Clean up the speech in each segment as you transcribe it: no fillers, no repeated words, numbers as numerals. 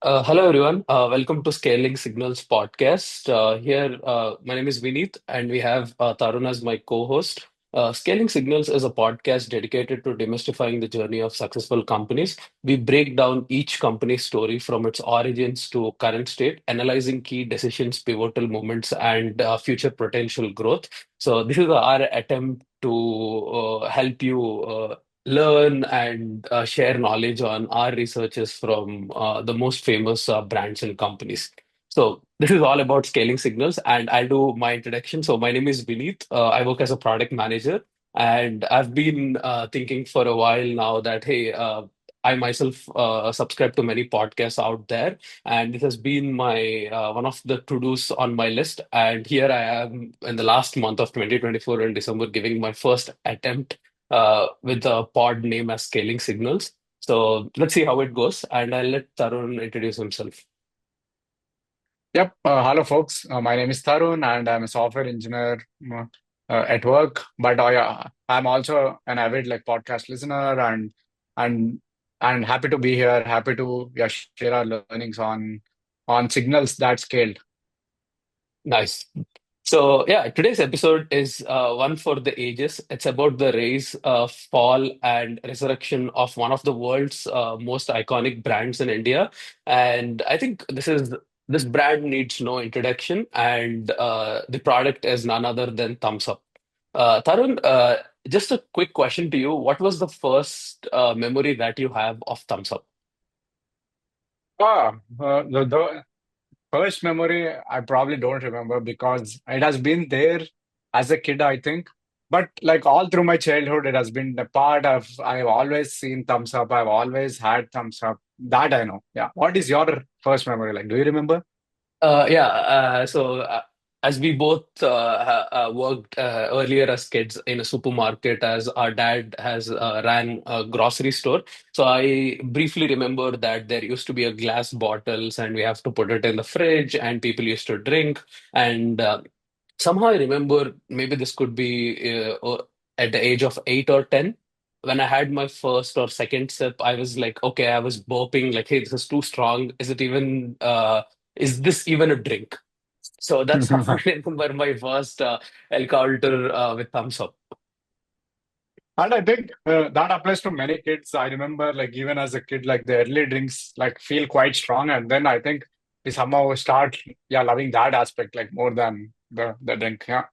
Hello, everyone. Welcome to Scaling Signals podcast. My name is Vineet, and we have Tarun as my co-host. Scaling Signals is a podcast dedicated to demystifying the journey of successful companies. We break down each company's story from its origins to current state, analyzing key decisions, pivotal moments, and future potential growth. So, this is our attempt to help you learn and share knowledge on our researches from the most famous brands and companies. So this is all about scaling signals, and I'll do my introduction. So my name is Vineet. I work as a product manager, and I've been thinking for a while now that hey. I myself subscribe to many podcasts out there, and this has been my one of the to-dos on my list. And here I am in the last month of 2024 in December, giving my first attempt with the pod name as Scaling Signals. So let's see how it goes, and I'll let Tarun introduce himself. Yep. Hello, folks. My name is Tarun, and I'm a software engineer at work. But I'm also an avid podcast listener, and and happy to be here. Happy to share our learnings on signals that scaled. Nice. So yeah, today's episode is one for the ages. It's about the rise, fall, and resurrection of one of the world's most iconic brands in India. And I think this brand needs no introduction, and the product is none other than Thumbs Up. Tarun, just a quick question to you. What was the first memory that you have of Thumbs Up? The first memory I probably don't remember because it has been there as a kid, I think. But like all through my childhood, it has been a part of. I've always seen Thumbs Up. I've always had Thumbs Up. That I know. Yeah. What is your first memory like? Do you remember? As we both worked earlier as kids in a supermarket, as our dad has ran a grocery store. So I briefly remember that there used to be a glass bottles, and we have to put it in the fridge, and people used to drink. And somehow I remember maybe this could be at the age of 8 or 10. When I had my first or second sip, I was like, okay, I was burping, like, hey, this is too strong. Is this even a drink? So that's how I remember my first encounter with Thumbs Up. And I think that applies to many kids. I remember, like, even as a kid, like the early drinks, like, feel quite strong. And then I think we somehow start, loving that aspect, like, more than the drink. Yeah.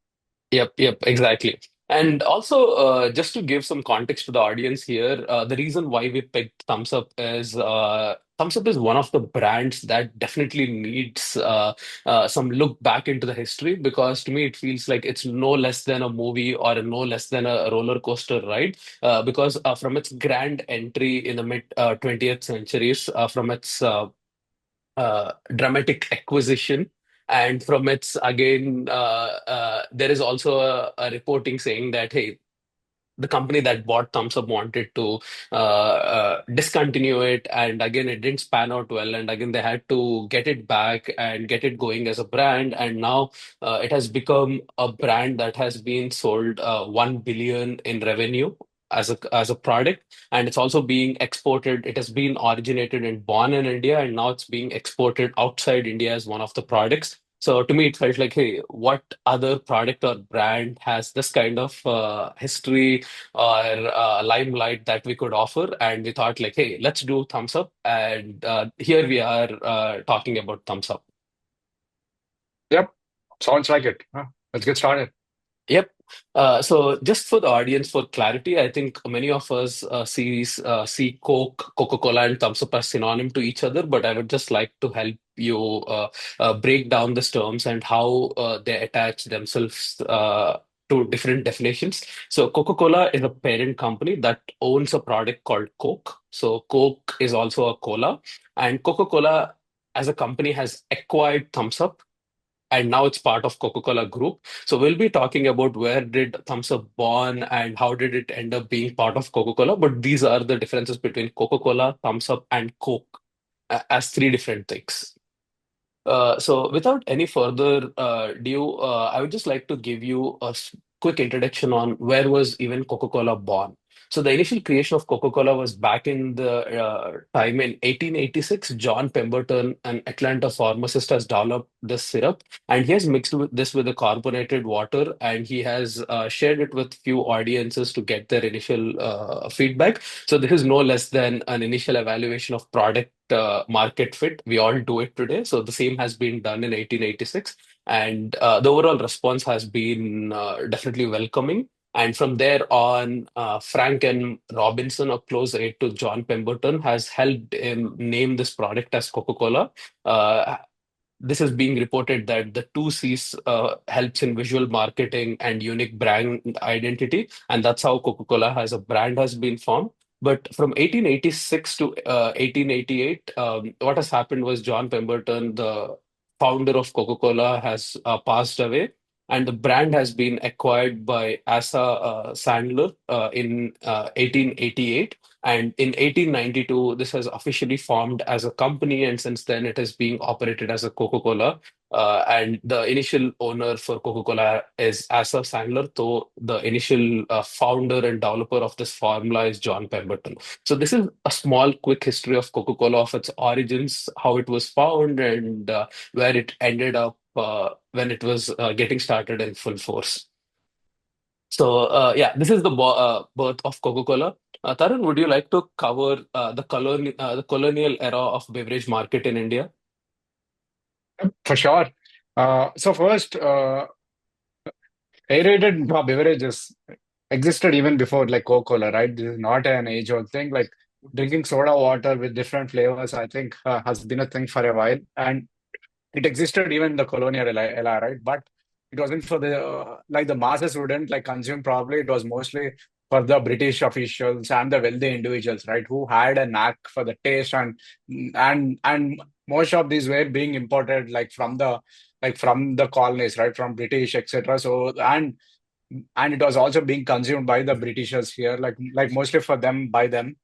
Yep, exactly. And also, just to give some context to the audience here, the reason why we picked Thumbs Up is Thumbs Up is one of the brands that definitely needs some look back into the history because to me it feels like it's no less than a movie or no less than a roller coaster ride. Because from its grand entry in the mid 20th centuries, from its dramatic acquisition. And from its again, there is also a reporting saying that hey, the company that bought Thumbs Up wanted to discontinue it, and again, it didn't span out well, and again, they had to get it back and get it going as a brand, and now it has become a brand that has been sold 1 billion in revenue as a product, and it's also being exported. It has been originated and born in India, and now it's being exported outside India as one of the products. So to me, it felt like, hey, what other product or brand has this kind of history or limelight that we could offer? And we thought, like, hey, let's do Thumbs Up. And here we are talking about Thumbs Up. Yep. Sounds like it. Huh? Let's get started. Yep. So just for the audience, for clarity, I think many of us see Coke, Coca-Cola, and Thumbs Up as synonym to each other. But I would just like to help you break down these terms and how they attach themselves to different definitions. So Coca-Cola is a parent company that owns a product called Coke. So Coke is also a cola, and Coca-Cola as a company has acquired Thumbs Up, and now it's part of Coca-Cola Group. So we'll be talking about where did Thumbs Up born and how did it end up being part of Coca-Cola. But these are the differences between Coca-Cola, Thumbs Up, and Coke as three different things. So without any further ado, I would just like to give you a quick introduction on where was even Coca-Cola born. So the initial creation of Coca-Cola was back in the time in 1886. John Pemberton, an Atlanta pharmacist, has developed this syrup, and he has mixed this with the carbonated water, and he has shared it with few audiences to get their initial feedback. So this is no less than an initial evaluation of product market fit. We all do it today. So the same has been done in 1886, and the overall response has been definitely welcoming. And from there on, Frank and Robinson, a close aide to John Pemberton, has helped him name this product as Coca-Cola. Uh, this is being reported that the two C's helps in visual marketing and unique brand identity, and that's how Coca-Cola as a brand has been formed. But from 1886 to 1888, what has happened was John Pemberton, the founder of Coca-Cola, has passed away, and the brand has been acquired by Asa Sandler in 1888. And in 1892, this has officially formed as a company, and since then it is being operated as a Coca-Cola. And the initial owner for Coca-Cola is Asa Sandler, though the initial founder and developer of this formula is John Pemberton. So this is a small, quick history of Coca-Cola, of its origins, how it was found, and where it ended up when it was getting started in full force. So, yeah, this is the birth of Coca-Cola. Tarun, would you like to cover the colonial era of beverage market in India? For sure. So first, aerated beverages existed even before like Coca-Cola, right? This is not an age-old thing. Like drinking soda water with different flavors, I think has been a thing for a while, and it existed even in the colonial era, right? But it wasn't for the like the masses wouldn't like consume probably. It was mostly for the British officials and the wealthy individuals, right, who had a knack for the taste, and most of these were being imported like from the colonies, right, from British, etc. So and it was also being consumed by the Britishers here, like mostly for them by them.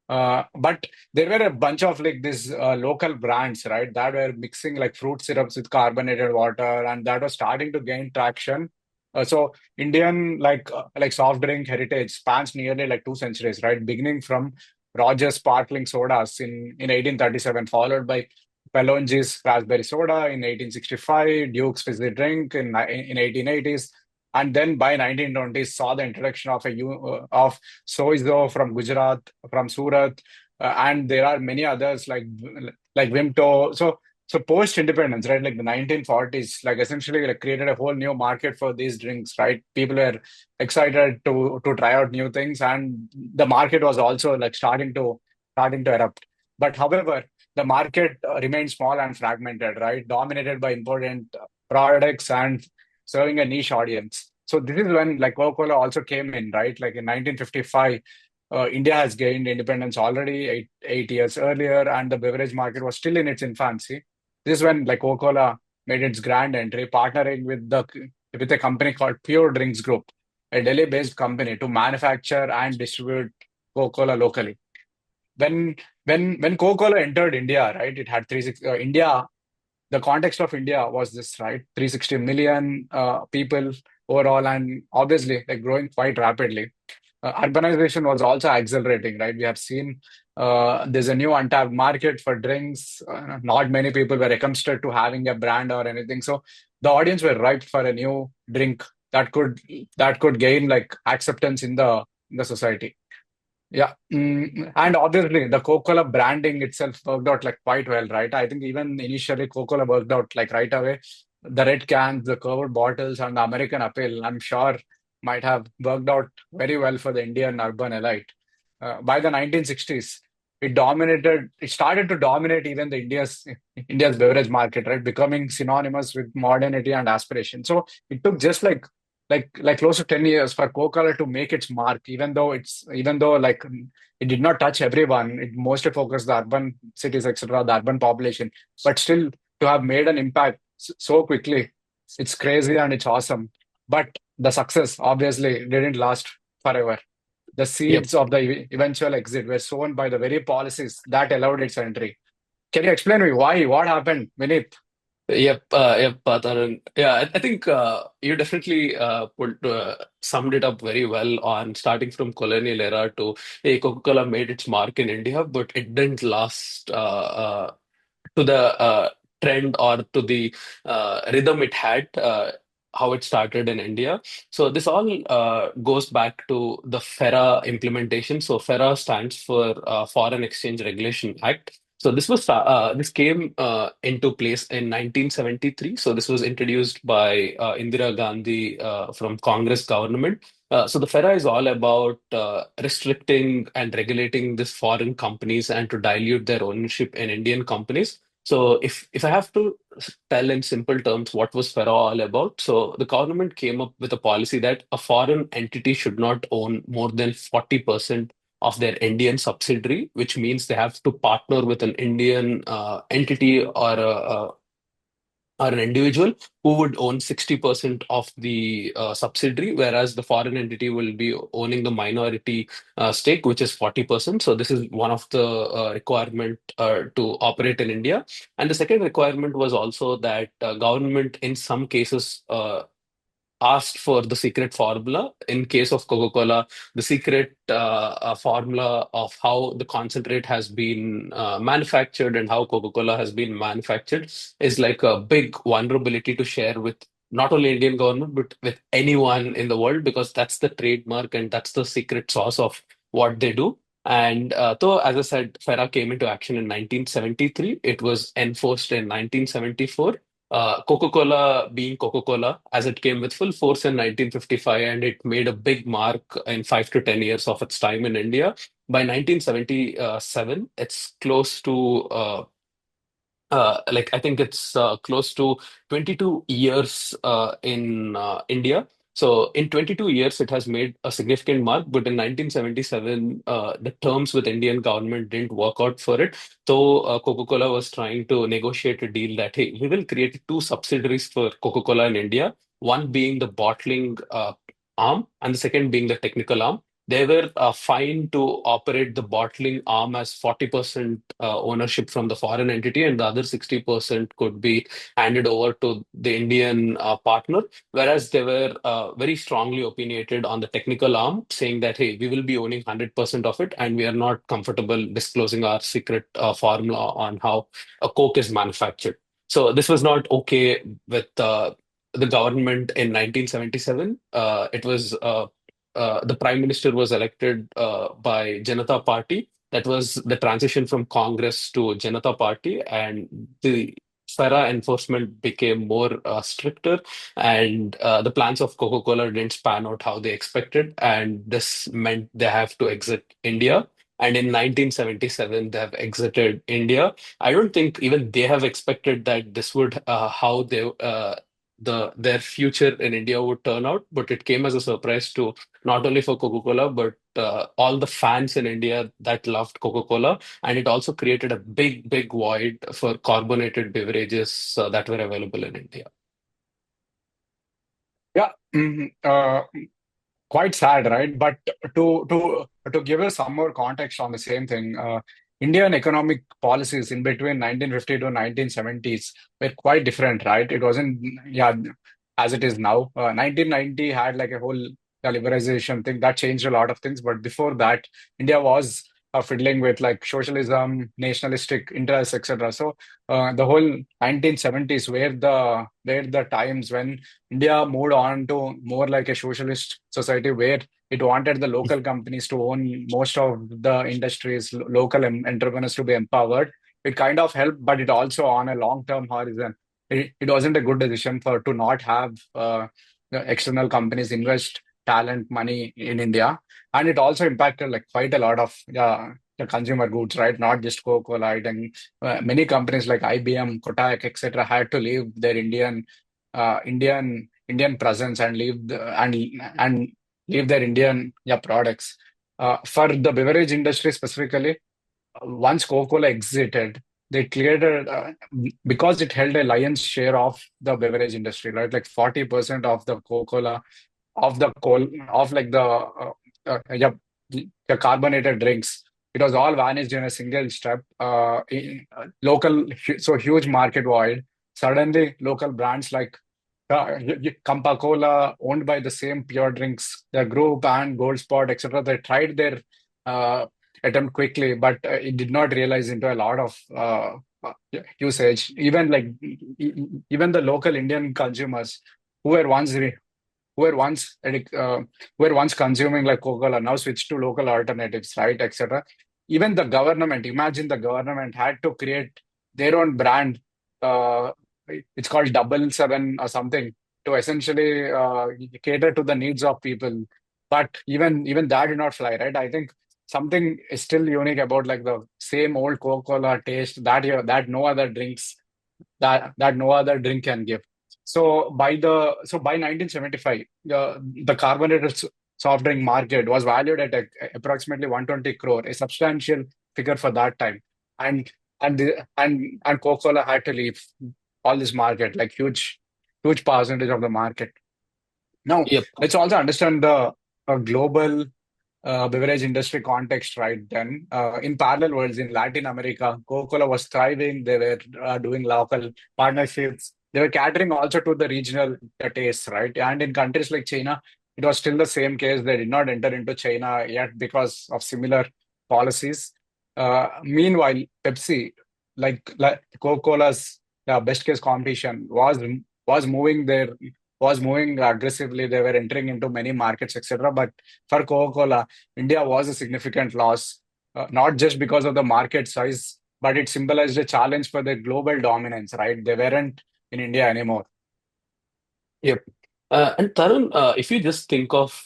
But there were a bunch of like these local brands, right, that were mixing like fruit syrups with carbonated water, and that was starting to gain traction. So Indian like soft drink heritage spans nearly like 2 centuries, right, beginning from Rogers sparkling sodas in 1837, followed by Pelonji's raspberry soda in 1865, Duke's fizzy drink in 1880s, and then by 1920s saw the introduction of of Soizo from Gujarat, from Surat, and there are many others like Vimto. So post independence, right, like the 1940s, like essentially like created a whole new market for these drinks, right? People were excited to try out new things, and the market was also like starting to erupt. But however, the market remained small and fragmented, right? Dominated by important products and serving a niche audience. So this is when like Coca-Cola also came in, right? Like in 1955, India has gained independence already 8 years earlier, and the beverage market was still in its infancy. This is when like Coca-Cola made its grand entry, partnering with a company called Pure Drinks Group, a Delhi-based company to manufacture and distribute Coca-Cola locally. When when Coca-Cola entered India, right, it had India. The context of India was this, right? 360 million people overall, and obviously like growing quite rapidly. Urbanization was also accelerating, right? We have seen there's a new untapped market for drinks. Not many people were accustomed to having a brand or anything. So the audience were ripe for a new drink that could that could gain like acceptance in the society. Yeah, and obviously the Coca-Cola branding itself worked out like quite well, right? I think even initially Coca-Cola worked out like right away. The red cans, the curved bottles, and the American appeal, I'm sure, might have worked out very well for the Indian urban elite. By the 1960s, it started to dominate even the India's beverage market, right? Becoming synonymous with modernity and aspiration. So it took just like close to 10 years for Coca-Cola to make its mark, even though like it did not touch everyone. It mostly focused the urban cities, etc., the urban population. But still, to have made an impact so quickly, it's crazy and it's awesome. But the success obviously didn't last forever. The Yep. seeds of the eventual exit were sown by the very policies that allowed its entry. Can you explain me why? What happened, Vinith? Tarun. Yeah, I think you definitely summed it up very well on starting from colonial era to hey, Coca-Cola made its mark in India, but it didn't last to the trend or to the rhythm it had, how it started in India. So this all goes back to the FERA implementation. So FERA stands for Foreign Exchange Regulation Act. So this came into place in 1973. So this was introduced by Indira Gandhi from Congress government. So the FERA is all about restricting and regulating these foreign companies and to dilute their ownership in Indian companies. So if I have to tell in simple terms what was FERA all about, so the government came up with a policy that a foreign entity should not own more than 40% of their Indian subsidiary, which means they have to partner with an Indian entity or an individual who would own 60% of the subsidiary, whereas the foreign entity will be owning the minority stake, which is 40%. So this is one of the requirement to operate in India. And the second requirement was also that government in some cases asked for the secret formula. In case of Coca-Cola, the secret formula of how the concentrate has been manufactured and how Coca-Cola has been manufactured is like a big vulnerability to share with not only Indian government but with anyone in the world because that's the trademark and that's the secret sauce of what they do. And though, as I said, FERA came into action in 1973, it was enforced in 1974. Coca-Cola being Coca-Cola, as it came with full force in 1955, and it made a big mark in 5 to 10 years of its time in India. By 1977, it's close to like I think it's close to 22 years in India. So in 22 years, it has made a significant mark. But in 1977, the terms with Indian government didn't work out for it. So Coca-Cola was trying to negotiate a deal that hey, we will create two subsidiaries for Coca-Cola in India. One being the bottling arm, and the second being the technical arm. They were fine to operate the bottling arm as 40% ownership from the foreign entity, and the other 60% could be handed over to the Indian partner. Whereas they were very strongly opinionated on the technical arm, saying that, hey, we will be owning 100% of it, and we are not comfortable disclosing our secret formula on how a Coke is manufactured. So this was not okay with the government in 1977. It was the prime minister was elected by Janata Party. That was the transition from Congress to Janata Party, and the FERA enforcement became more stricter, and the plans of Coca-Cola didn't span out how they expected, and this meant they have to exit India. And in 1977, they have exited India. I don't think even they have expected that this would how they their future in India would turn out, but it came as a surprise to not only for Coca-Cola, but all the fans in India that loved Coca-Cola. And it also created a big, big void for carbonated beverages that were available in India. Yeah, quite sad, right? But to give us some more context on the same thing, Indian economic policies in between 1950 to 1970s were quite different, right? It wasn't, yeah, as it is now. 1990 had like a whole liberalization thing that changed a lot of things, but before that, India was fiddling with like socialism, nationalistic interests, etc. So the whole 1970s were the times when India moved on to more like a socialist society where it wanted the local companies to own most of the industries, local entrepreneurs to be empowered. It kind of helped, but it also on a long-term horizon. It wasn't a good decision for to not have the external companies invest talent money in India, and it also impacted like quite a lot of the consumer goods, right? Not just Coca-Cola, and many companies like IBM, Kotak, etc., had to leave their Indian presence and and leave their Indian products. For the beverage industry specifically, once Coca-Cola exited, they cleared because it held a lion's share of the beverage industry, right? Like 40% of the Coca-Cola of like the carbonated drinks. It was all vanished in a single step. So huge market void. Suddenly, local brands like Coca-Cola, owned by the same Pure Drinks, the group and Gold Spot, etc. They tried their uh, attempt quickly, but it did not realize into a lot of usage. Even even the local Indian consumers who were once re who were once who were once consuming like Coca-Cola now switched to local alternatives, right, etc. Even the government, imagine the government had to create their own brand. Uh, it's called Double Seven or something to essentially cater to the needs of people. But even that did not fly, right? I think something is still unique about like the same old Coca-Cola taste that no other drinks that no other drink can give. So by 1975, the carbonated soft drink market was valued at approximately 120 crore, a substantial figure for that time. And and Coca-Cola had to leave all this market, like huge percentage of the market. Now, Yep. let's also understand the global beverage industry context right then. In parallel worlds in Latin America, Coca-Cola was thriving. They were doing local partnerships. They were catering also to the regional tastes, right? And in countries like China, it was still the same case. They did not enter into China yet because of similar policies. Meanwhile, Pepsi, like Coca-Cola's best case competition, was moving their was moving aggressively. They were entering into many markets, etc. But for Coca-Cola, India was a significant loss, not just because of the market size, but it symbolized a challenge for their global dominance, right? They weren't in India anymore. Yep. And Tarun, if you just think of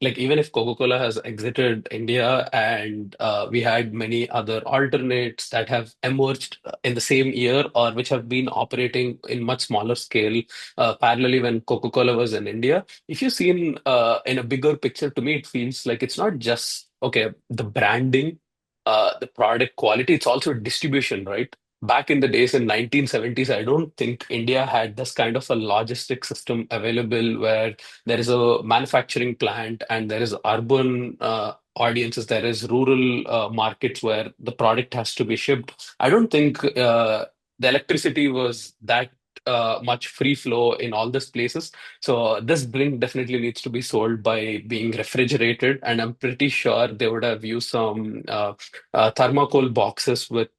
like even if Coca-Cola has exited India and we had many other alternates that have emerged in the same year or which have been operating in much smaller scale parallelly when Coca-Cola was in India, if you've seen in a bigger picture, to me it feels like it's not just okay the branding, the product quality, it's also distribution, right? Back in the days in 1970s, I don't think India had this kind of a logistic system available where there is a manufacturing plant and there is urban audiences, there is rural markets where the product has to be shipped. I don't think the electricity was that much free flow in all these places. So this drink definitely needs to be sold by being refrigerated, and I'm pretty sure they would have used some thermocol boxes with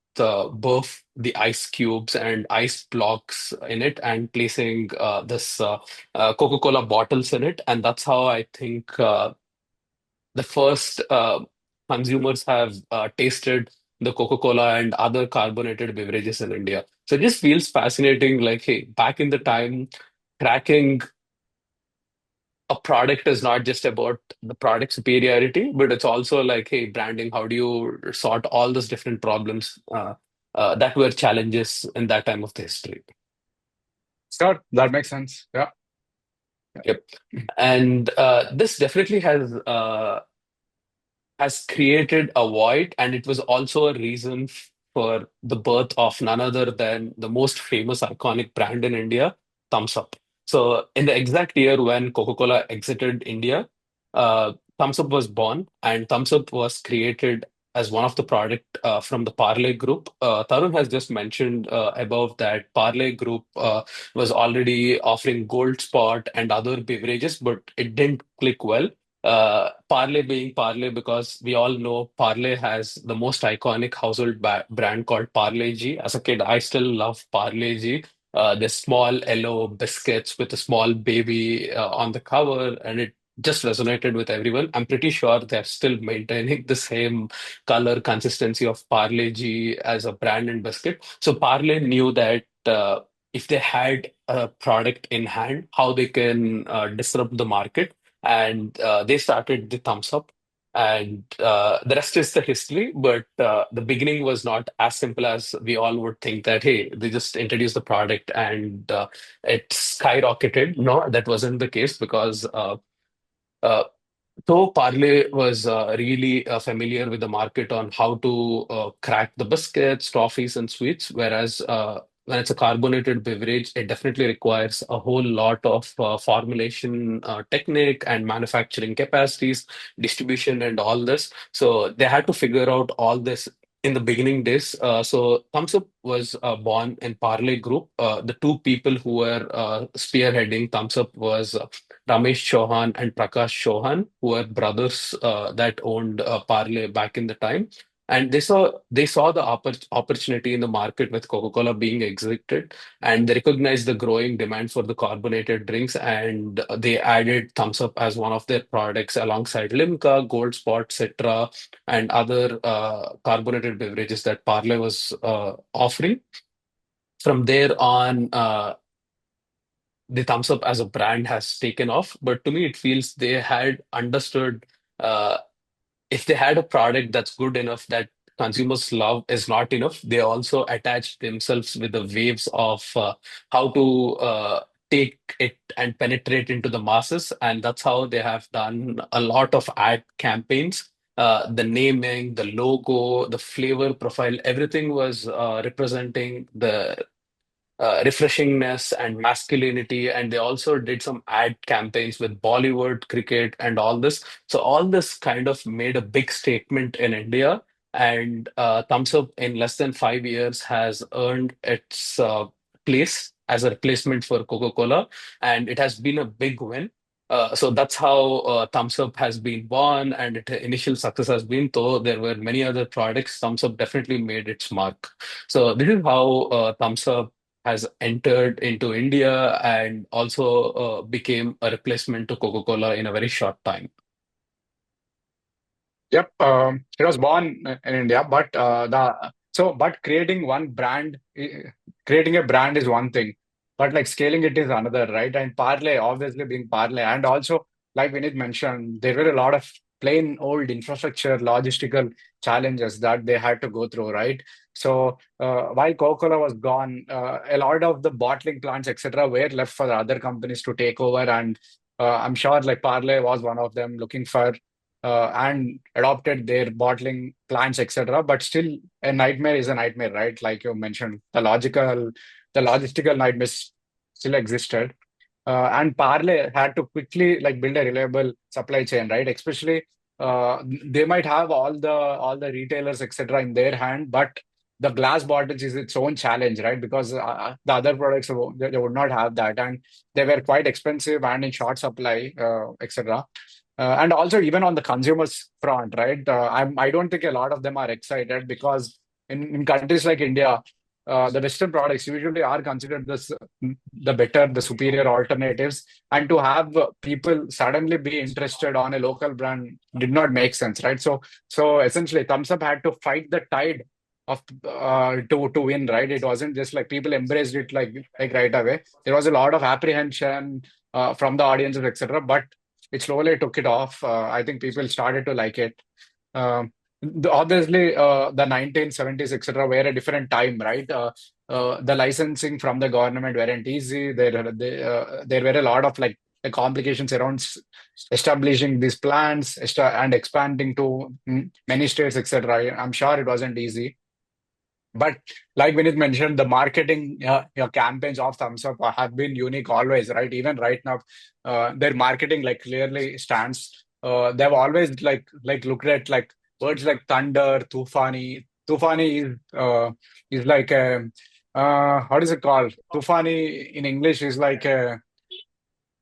both the ice cubes and ice blocks in it and placing this Coca-Cola bottles in it. And that's how I think the first consumers have tasted the Coca-Cola and other carbonated beverages in India. So it just feels fascinating. Like, hey, back in the time, tracking a product is not just about the product superiority, but it's also like, hey, branding, how do you sort all those different problems that were challenges in that time of the history? Sure, that makes sense. Yeah. Yep. And this definitely has created a void, and it was also a reason for the birth of none other than the most famous iconic brand in India, Thums Up. So, in the exact year when Coca-Cola exited India, Thums Up was born, and Thums Up was created as one of the product from the Parle Group. Tarun has just mentioned above that Parle Group was already offering Gold Spot and other beverages, but it didn't click well. Parle being Parle because we all know Parle has the most iconic household brand called Parle G. As a kid, I still love Parle G. The small yellow biscuits with a small baby on the cover, and it just resonated with everyone. I'm pretty sure they're still maintaining the same color consistency of Parle G as a brand and biscuit. So Parle knew that if they had a product in hand, how they can disrupt the market, and they started the Thumbs Up. And the rest is the history. But the beginning was not as simple as we all would think that, hey, they just introduced the product and it skyrocketed. No, that wasn't the case because uh, though Parle was really familiar with the market on how to crack the biscuits, toffees, and sweets, whereas when it's a carbonated beverage, it definitely requires a whole lot of formulation technique and manufacturing capacities, distribution, and all this. So they had to figure out all this in the beginning days. So Thumbs Up was born in Parley Group. The two people who were spearheading Thumbs Up was Ramesh Chauhan and Prakash Chauhan, who were brothers that owned Parley back in the time. And they saw the opportunity in the market with Coca-Cola being exited, and they recognized the growing demand for the carbonated drinks, and they added Thumbs Up as one of their products alongside Limca, Gold Spot, Citra, and other carbonated beverages that Parle was offering. From there on, the Thumbs Up as a brand has taken off. But to me, it feels they had understood uh, if they had a product that's good enough that consumers love is not enough, they also attach themselves with the waves of how to take it and penetrate into the masses. And that's how they have done a lot of ad campaigns. The naming, the logo, the flavor profile, everything was representing the refreshingness and masculinity. And they also did some ad campaigns with Bollywood, cricket, and all this. So all this kind of made a big statement in India. And Thumbs Up in less than 5 years has earned its place as a replacement for Coca-Cola, and it has been a big win. So that's how Thumbs Up has been born, and its initial success has been. Though there were many other products, Thumbs Up definitely made its mark. So this is how Thumbs Up has entered into India and also became a replacement to Coca-Cola in a very short time. Yep, it was born in India, but but creating one brand, creating a brand is one thing, but like scaling it is another, right? And Parle, obviously being Parle, and also like Vinith mentioned, there were a lot of plain old infrastructure, logistical challenges that they had to go through, right? So while Coca-Cola was gone, a lot of the bottling plants, etc., were left for the other companies to take over, and I'm sure like Parle was one of them looking for and adopted their bottling plants, etc. But still, a nightmare is a nightmare, right? Like you mentioned, the logistical nightmares still existed, and Parle had to quickly like build a reliable supply chain, right? Especially, they might have all the retailers, etc., in their hand, but the glass bottles is its own challenge, right? Because the other products they would not have that, and they were quite expensive and in short supply, etc. And also even on the consumers front, right? I don't think a lot of them are excited because in countries like India, the Western products usually are considered the better, the superior alternatives. And to have people suddenly be interested on a local brand did not make sense, right? So essentially, Thumbs Up had to fight the tide of to win, right? It wasn't just like people embraced it like right away. There was a lot of apprehension from the audiences, etc. But it slowly took it off. I think people started to like it. Um, Obviously, the 1970s, etc., were a different time, right? The licensing from the government weren't easy. There were a lot of like complications around establishing these plans and expanding to many states, etc. I'm sure it wasn't easy. But like Vinith mentioned, the marketing your campaigns of Thumbs Up have been unique always, right? Even right now, their marketing like clearly stands. They've always like looked at like words like thunder, tufani. Tufani is like a what is it called? Tufani in English is like a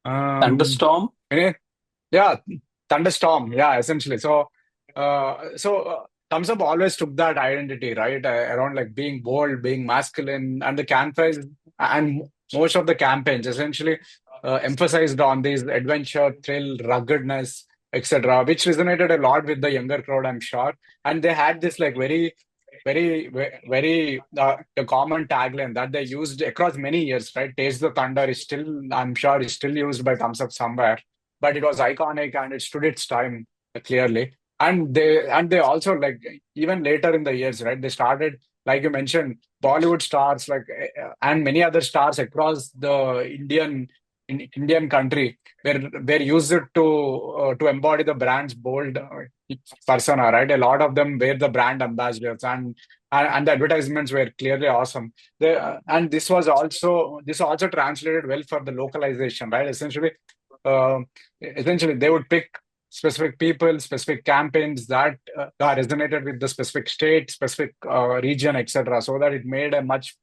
um, Thunderstorm. yeah, thunderstorm. Yeah, essentially. So Thumbs Up always took that identity, right? Around like being bold, being masculine, and the campaigns and most of the campaigns essentially emphasized on these adventure, thrill, ruggedness, etc., which resonated a lot with the younger crowd, I'm sure. And they had this like very the common tagline that they used across many years, right? Taste the Thunder is still, I'm sure, is still used by Thumbs Up somewhere, but it was iconic and it stood its time clearly. And they also like even later in the years, right? They started, like you mentioned, Bollywood stars like and many other stars across the Indian country were used to embody the brand's bold persona, right? A lot of them were the brand ambassadors, and the advertisements were clearly awesome. And this also translated well for the localization, right? Essentially, they would pick specific people, specific campaigns that resonated with the specific state, specific region, etc. So that it made a much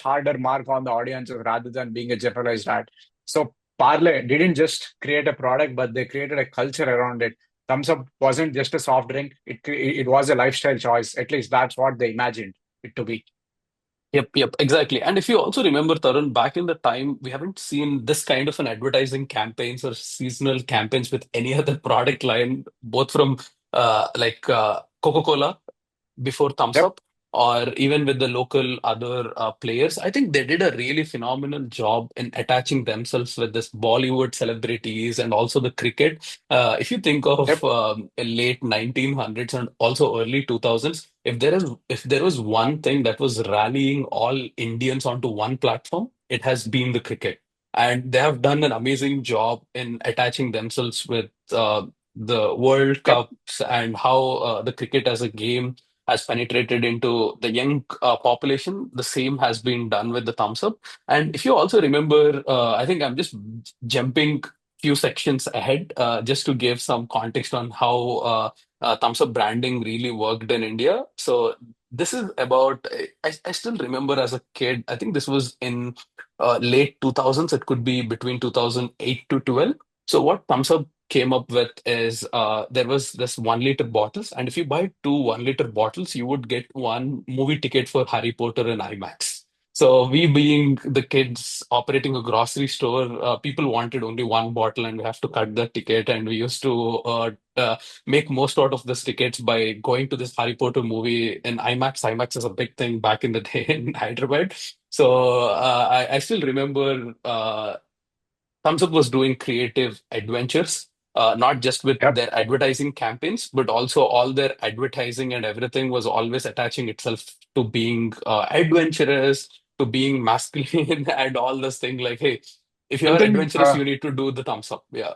harder mark on the audiences rather than being a generalized ad. So Parle didn't just create a product, but they created a culture around it. Thumbs Up wasn't just a soft drink; it was a lifestyle choice. At least that's what they imagined it to be. Yep, exactly. And if you also remember, Tarun, back in the time, we haven't seen this kind of an advertising campaigns or seasonal campaigns with any other product line, both from Coca-Cola before Thumbs Yep, Up, or even with the local other players. I think they did a really phenomenal job in attaching themselves with this Bollywood celebrities and also the cricket. If you think of yep. late 1900s and also early 2000s, if there was one thing that was rallying all Indians onto one platform, it has been the cricket. And they have done an amazing job in attaching themselves with the World Yep. Cups and how the cricket as a game has penetrated into the young population. The same has been done with the Thumbs Up. And if you also remember, I think I'm just jumping few sections ahead just to give some context on how Thumbs Up branding really worked in India. So this is about, I still remember as a kid, I think this was in late 2000s. It could be between 2008 to 12. So what Thumbs Up came up with is there was this 1 liter bottles, and if you buy two 1 liter bottles, you would get one movie ticket for Harry Potter in IMAX. So we being the kids operating a grocery store, people wanted only one bottle and we have to cut the ticket. And we used to make most out of this tickets by going to this Harry Potter movie in IMAX. IMAX is a big thing back in the day in Hyderabad. So I still remember Thumbs Up was doing creative adventures, not just with Yep. their advertising campaigns, but also all their advertising and everything was always attaching itself to being adventurous, to being masculine, and all this thing like, hey, if One you're thing, adventurous, you need to do the thumbs up. Yeah.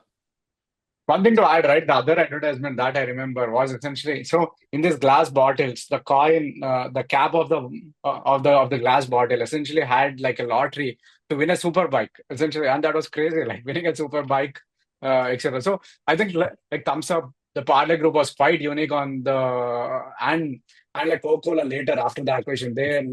one thing to add, right? The other advertisement that I remember was essentially so in these glass bottles, the coin, the cap of the glass bottle essentially had like a lottery to win a super bike, essentially, and that was crazy, like winning a super bike, etc. So I think like Thumbs Up, the Parley Group was quite unique on the and like Coca-Cola later after the acquisition, they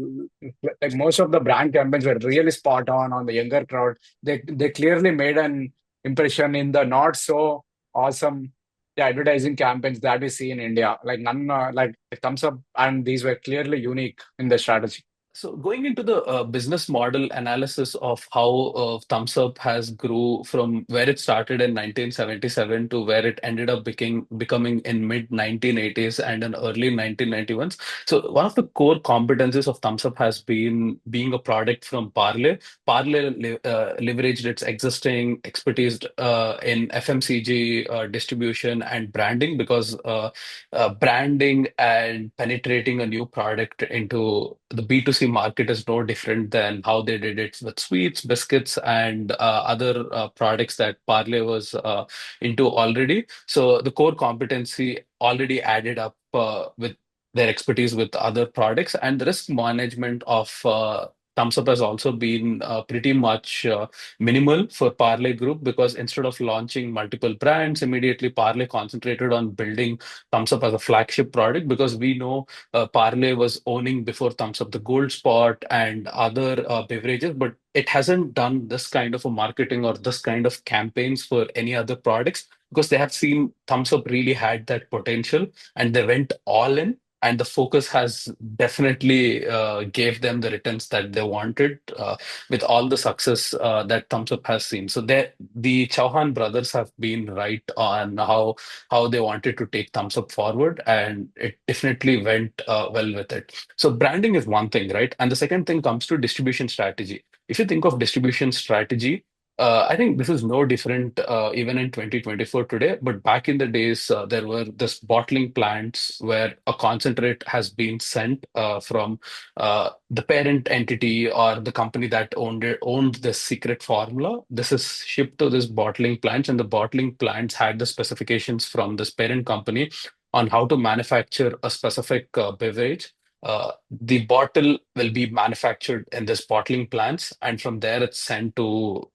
like most of the brand campaigns were really spot on the younger crowd. They clearly made an impression in the not so awesome the advertising campaigns that we see in India. Like none, like Thumbs Up, and these were clearly unique in the strategy. So going into the business model analysis of how Thumbs Up has grew from where it started in 1977 to where it ended up becoming in mid 1980s and in early 1991s. So one of the core competencies of Thumbs Up has been being a product from Parle. Parle leveraged its existing expertise in FMCG distribution and branding because branding and penetrating a new product into the B2C market is no different than how they did it with sweets, biscuits, and other products that Parle was into already. So the core competency already added up with their expertise with other products, and the risk management of Thumbs Up has also been pretty much minimal for Parle Group because instead of launching multiple brands, immediately Parle concentrated on building Thumbs Up as a flagship product because we know Parle was owning before Thumbs Up the Gold Spot and other beverages, but it hasn't done this kind of a marketing or this kind of campaigns for any other products because they have seen Thumbs Up really had that potential and they went all in. And the focus has definitely gave them the returns that they wanted with all the success that Thumbs Up has seen. So the Chauhan brothers have been right on how they wanted to take Thumbs Up forward, and it definitely went well with it. So branding is one thing, right? And the second thing comes to distribution strategy. If you think of distribution strategy, I think this is no different even in 2024 today. But back in the days, there were this bottling plants where a concentrate has been sent from the parent entity or the company that owned this secret formula. This is shipped to this bottling plants, and the bottling plants had the specifications from this parent company on how to manufacture a specific beverage. The bottle will be manufactured in this bottling plants, and from there it's sent to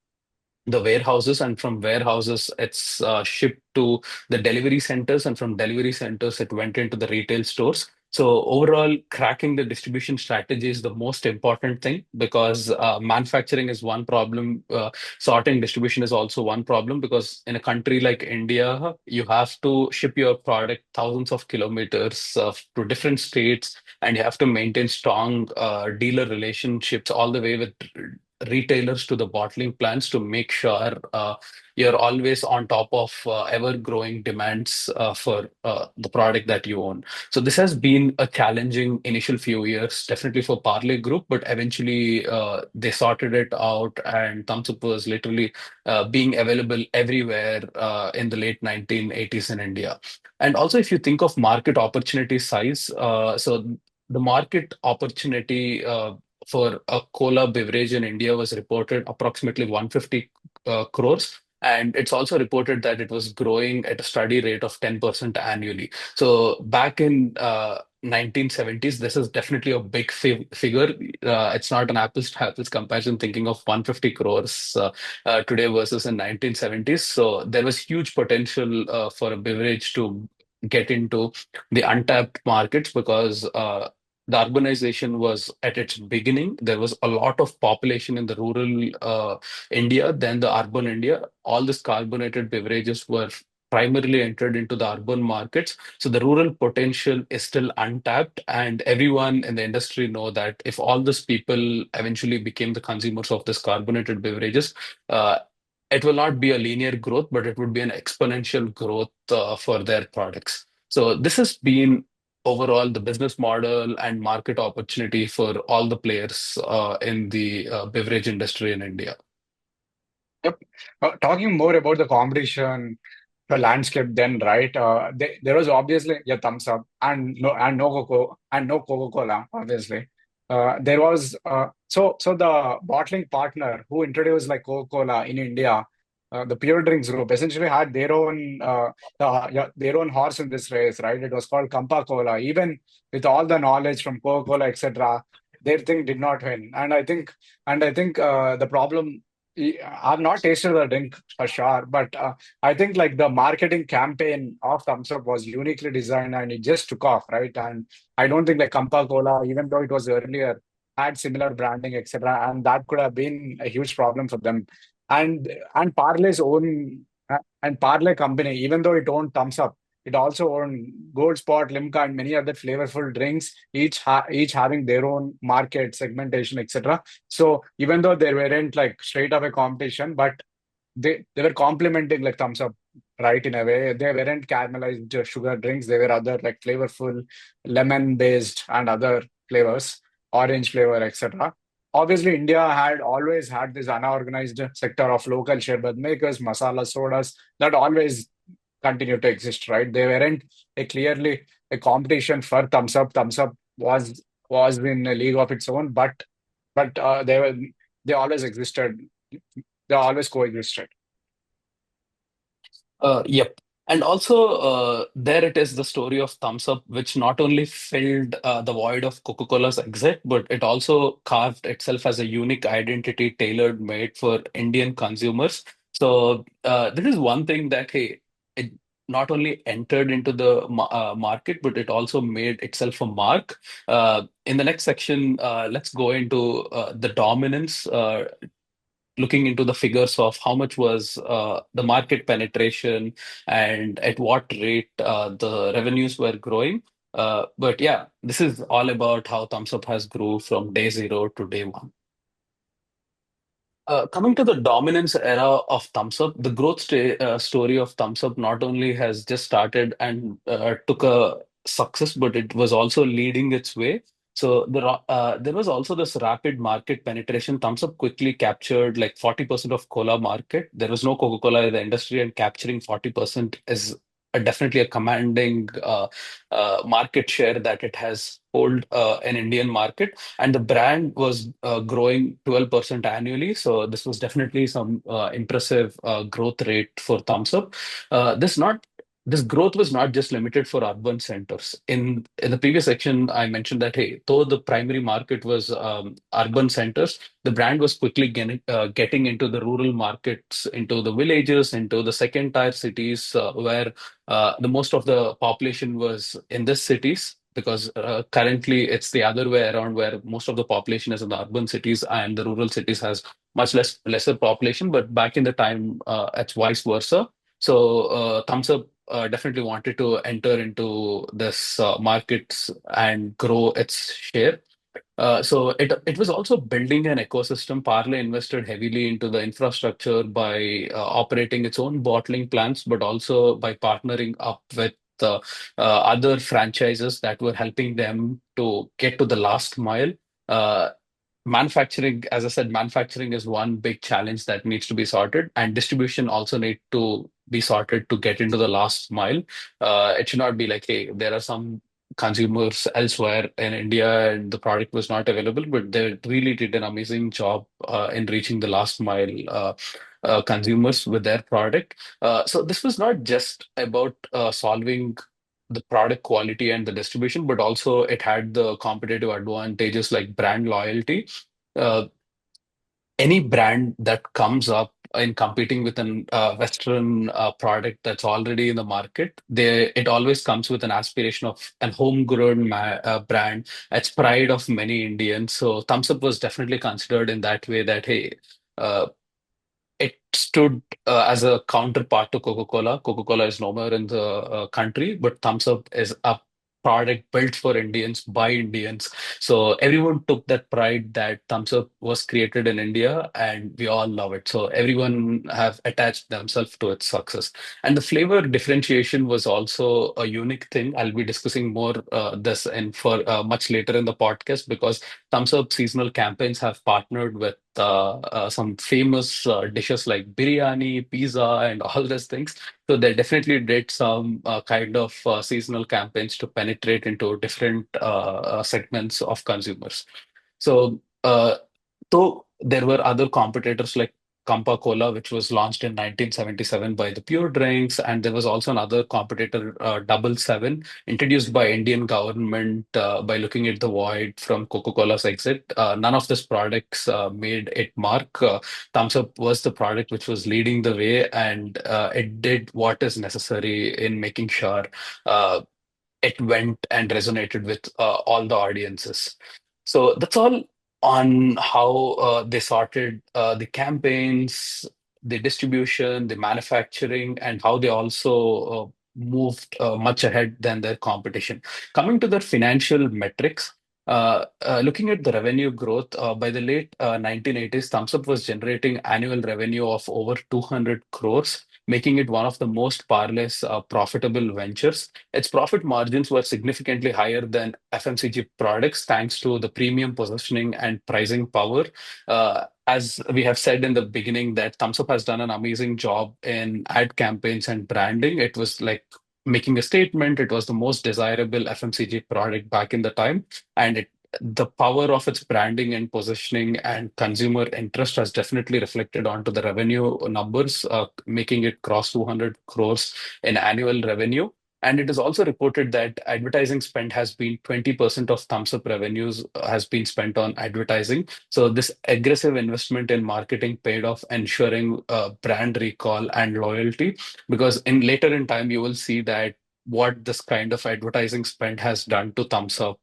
the warehouses, and from warehouses it's shipped to the delivery centers, and from delivery centers it went into the retail stores. So overall, cracking the distribution strategy is the most important thing, because manufacturing is one problem, sorting distribution is also one problem, because in a country like India you have to ship your product thousands of kilometers to different states, and you have to maintain strong dealer relationships all the way with retailers to the bottling plants to make sure you're always on top of ever growing demands for the product that you own. So this has been a challenging initial few years, definitely for Parley Group, but eventually they sorted it out, and Thumbs Up was literally being available everywhere in the late 1980s in India. And also, if you think of market opportunity size, so the market opportunity for a cola beverage in India was reported approximately 150 crores. And it's also reported that it was growing at a steady rate of 10% annually. So back in 1970s, this is definitely a big figure. It's not an apples to apples comparison thinking of 150 crores today versus in 1970s. So there was huge potential for a beverage to get into the untapped markets, because the urbanization was at its beginning. There was a lot of population in the rural India than the urban India. All these carbonated beverages were primarily entered into the urban markets. So the rural potential is still untapped, and everyone in the industry know that if all these people eventually became the consumers of this carbonated beverages, uh, it will not be a linear growth, but it would be an exponential growth for their products. So this has been overall the business model and market opportunity for all the players in the beverage industry in India. Yep. Talking more about the competition, the landscape then, right? There was obviously yeah, Thumbs Up and no Coca-Cola, obviously. There was so the bottling partner who introduced like Coca-Cola in India, the Pure Drinks Group essentially had yeah, their own horse in this race, right? It was called Campa Cola. Even with all the knowledge from Coca-Cola, etc., their thing did not win. And I think the problem. I've not tasted the drink for sure, but I think like the marketing campaign of Thumbs Up was uniquely designed and it just took off, right? And I don't think like Campa Cola, even though it was earlier, had similar branding, etc., and that could have been a huge problem for them. And Parley's own and Parley company, even though it owned Thumbs Up, it also owned Gold Spot, Limca, and many other flavorful drinks, each having their own market segmentation, etc. So even though they weren't like straight away competition, but they were complementing like Thumbs Up, right? In a way, they weren't caramelized sugar drinks. They were other like flavorful, lemon based and other flavors, orange flavor, etc. Obviously, India had always had this unorganized sector of local sherbet makers, masala sodas that always continue to exist, right? They weren't clearly a competition for Thumbs Up. Thumbs Up was in a league of its own, but they always existed. They always coexisted. Yep. And also, there it is the story of Thumbs Up, which not only filled the void of Coca-Cola's exit, but it also carved itself as a unique identity tailored made for Indian consumers. So, this is one thing that, hey, it not only entered into the market, but it also made itself a mark. In the next section, let's go into the dominance. Looking into the figures of how much was the market penetration and at what rate the revenues were growing. But yeah, this is all about how Thumbs Up has grew from day zero to day one. Coming to the dominance era of Thumbs Up, the growth story of Thumbs Up not only has just started and took a success, but it was also leading its way. So there was also this rapid market penetration. Thumbs Up quickly captured like 40% of cola market. There was no Coca-Cola in the industry, and capturing 40% is definitely a commanding market share that it has hold in Indian market, and the brand was growing 12% annually. So this was definitely some impressive growth rate for Thumbs Up. This not this growth was not just limited for urban centers. In the previous section, I mentioned that, hey, though the primary market was urban centers, the brand was quickly getting into the rural markets, into the villages, into the second tier cities, where the most of the population was in these cities. Because currently it's the other way around, where most of the population is in the urban cities and the rural cities has much lesser population. But back in the time, it's vice versa. So Thumbs Up definitely wanted to enter into this markets and grow its share. So it was also building an ecosystem. Parle invested heavily into the infrastructure by operating its own bottling plants, but also by partnering up with other franchises that were helping them to get to the last mile. Uh, Manufacturing, as I said, manufacturing is one big challenge that needs to be sorted, and distribution also need to be sorted to get into the last mile. It should not be like, hey, there are some consumers elsewhere in India and the product was not available, but they really did an amazing job in reaching the last mile consumers with their product. So this was not just about solving the product quality and the distribution, but also it had the competitive advantages like brand loyalty. Uh, any brand that comes up in competing with an Western product that's already in the market, it always comes with an aspiration of an homegrown brand. It's pride of many Indians. So Thumbs Up was definitely considered in that way that, hey, uh, it stood as a counterpart to Coca-Cola. Coca-Cola is no more in the country, but Thums Up is a product built for Indians by Indians. So everyone took that pride that Thums Up was created in India, and we all love it. So everyone have attached themselves to its success. And the flavor differentiation was also a unique thing. I'll be discussing more this and for much later in the podcast because Thumbs Up seasonal campaigns have partnered with some famous dishes like biryani, pizza, and all these things. So they definitely did some kind of seasonal campaigns to penetrate into different segments of consumers. So, though there were other competitors like Campa Cola, which was launched in 1977 by the Pure Drinks, and there was also another competitor, Double Seven, introduced by Indian government by looking at the void from Coca-Cola's exit. None of these products made it mark. Thumbs Up was the product which was leading the way, and it did what is necessary in making sure uh, it went and resonated with all the audiences. So that's all on how they sorted the campaigns, the distribution, the manufacturing, and how they also moved much ahead than their competition. Coming to their financial metrics, looking at the revenue growth, by the late 1980s, Thumbs Up was generating annual revenue of over 200 crores, making it one of the most parlous profitable ventures. Its profit margins were significantly higher than FMCG products thanks to the premium positioning and pricing power. As we have said in the beginning, that Thumbs Up has done an amazing job in ad campaigns and branding. It was like making a statement. It was the most desirable FMCG product back in the time, and the power of its branding and positioning and consumer interest has definitely reflected onto the revenue numbers, making it cross 200 crores in annual revenue. And it is also reported that advertising spend has been 20% of Thumbs Up revenues has been spent on advertising. So this aggressive investment in marketing paid off, ensuring brand recall and loyalty. Because in later in time, you will see that what this kind of advertising spend has done to Thumbs Up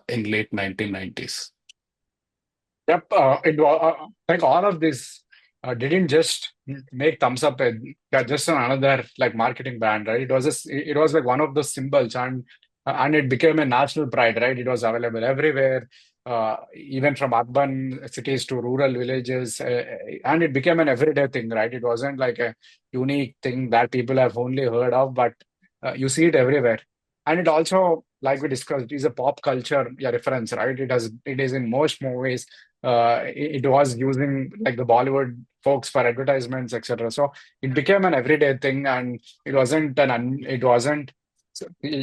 in late 1990s. Yep, like all of this didn't just make Thumbs Up just another like marketing brand, right? It was like one of the symbols, and it became a national pride, right? It was available everywhere, even from urban cities to rural villages, and it became an everyday thing, right? It wasn't like a unique thing that people have only heard of, but you see it everywhere. And it also, like we discussed, is a pop culture, yeah, reference, right? It is in most movies. It was using like the Bollywood folks for advertisements, etc. So it became an everyday thing, and it wasn't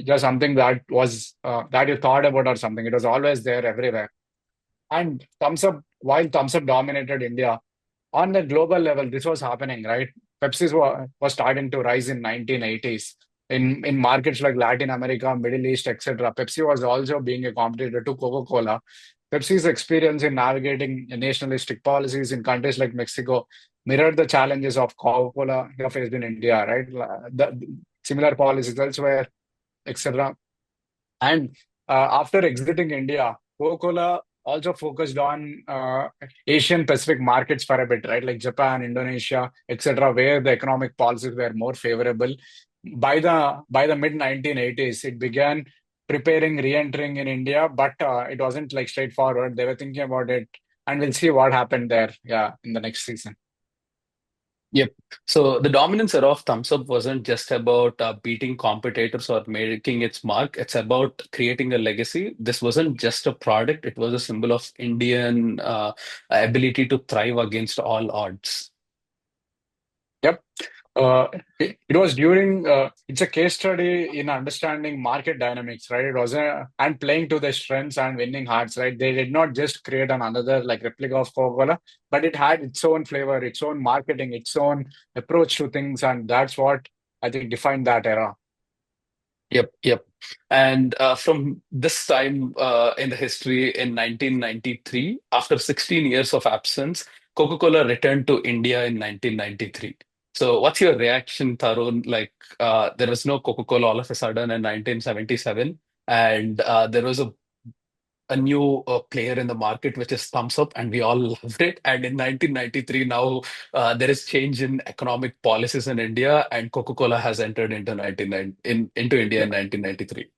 just something that was that you thought about or something. It was always there everywhere. And while Thumbs Up dominated India, on the global level, this was happening, right? Was starting to rise in 1980s. in markets like Latin America, Middle East, etc. Pepsi was also being a competitor to Coca-Cola. Pepsi's experience in navigating nationalistic policies in countries like Mexico mirrored the challenges of Coca-Cola here faced in India, right? Similar policies elsewhere, etc. And after exiting India, Coca-Cola also focused on Asian Pacific markets for a bit, right? Like Japan, Indonesia, etc., where the economic policies were more favorable. By the mid 1980s, it began preparing re-entering in India, but it wasn't like straightforward. They were thinking about it, and we'll see what happened there. Yeah, in the next season. Yep. So the dominance era of Thumbs Up wasn't just about beating competitors or making its mark. It's about creating a legacy. This wasn't just a product, it was a symbol of Indian ability to thrive against all odds. Yep. It was during, it's a case study in understanding market dynamics, right? It was and playing to their strengths and winning hearts, right? They did not just create another like replica of Coca-Cola, but it had its own flavor, its own marketing, its own approach to things. And that's what I think defined that era. Yep, yep. And from this time in the history in 1993, after 16 years of absence, Coca-Cola returned to India in 1993. So, what's your reaction, Tarun? Like, there was no Coca-Cola all of a sudden in 1977, and there was a new player in the market, which is Thumbs Up, and we all loved it. And in 1993, now there is change in economic policies in India, and Coca-Cola has entered into into India in 1993.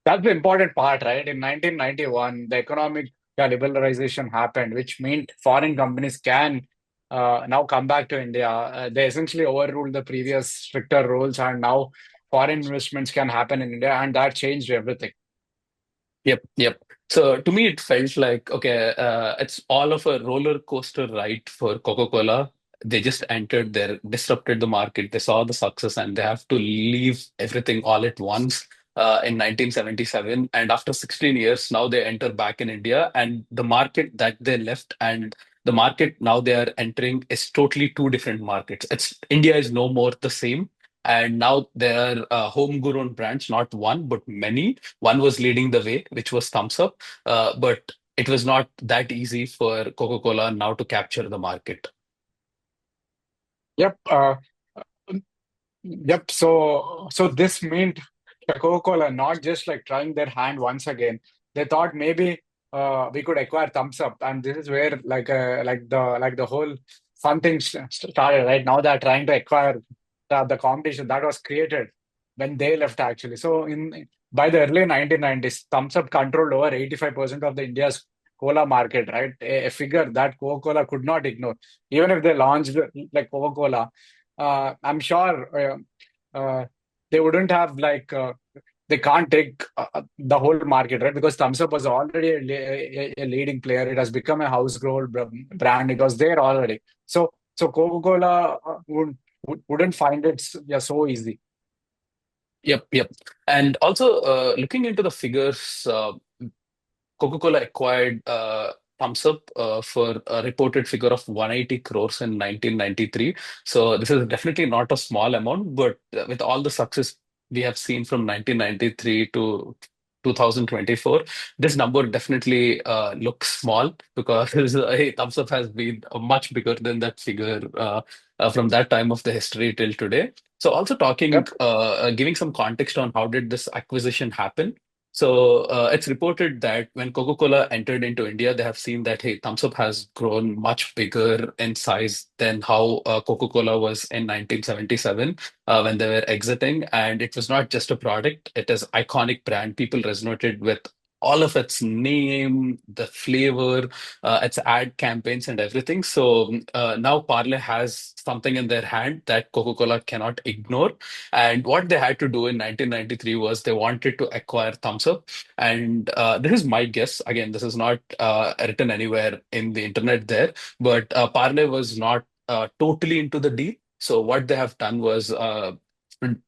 That's the important part, right? In 1991, the economic liberalization happened, which meant foreign companies can now come back to India. They essentially overruled the previous stricter rules, and now foreign investments can happen in India, and that changed everything. Yep, yep. So to me, it felt like, okay, it's all of a roller coaster ride for Coca-Cola. They just entered there, disrupted the market. They saw the success and they have to leave everything all at once in 1977. And after 16 years, now they enter back in India. And the market that they left and the market now they are entering is totally two different markets. It's India is no more the same. And now they are homegrown brands, not one, but many. One was leading the way, which was Thumbs Up, but it was not that easy for Coca-Cola now to capture the market. Yep. Yep. So this meant Coca-Cola not just like trying their hand once again. They thought maybe we could acquire Thumbs Up, and this is where like the whole fun thing started. Right now, they're trying to acquire the competition that was created when they left actually. So in by the early 1990s, Thumbs Up controlled over 85% of the India's cola market. Right, a figure that Coca-Cola could not ignore. Even if they launched like Coca-Cola, I'm sure they wouldn't have they can't take the whole market, right? Because Thumbs Up was already a leading player. It has become a household brand. It was there already. So Coca-Cola wouldn't find it yeah, so easy. Yep, yep. And also, looking into the figures, Coca-Cola acquired Thums Up for a reported figure of 180 crores in 1993. So this is definitely not a small amount, but with all the success we have seen from 1993 to 2024, this number definitely looks small because Thums Up has been much bigger than that figure from that time of the history till today. So also talking, Yep. giving some context on how did this acquisition happen. So it's reported that when Coca-Cola entered into India, they have seen that hey, Thums Up has grown much bigger in size than how Coca-Cola was in 1977 when they were exiting, and it was not just a product; it is iconic brand. People resonated with all of its name, the flavor, its ad campaigns, and everything. So now Parle has something in their hand that Coca-Cola cannot ignore. And what they had to do in 1993 was they wanted to acquire Thums Up. And this is my guess. Again, this is not written anywhere in the internet there, but Parle was not totally into the deal. So what they have done was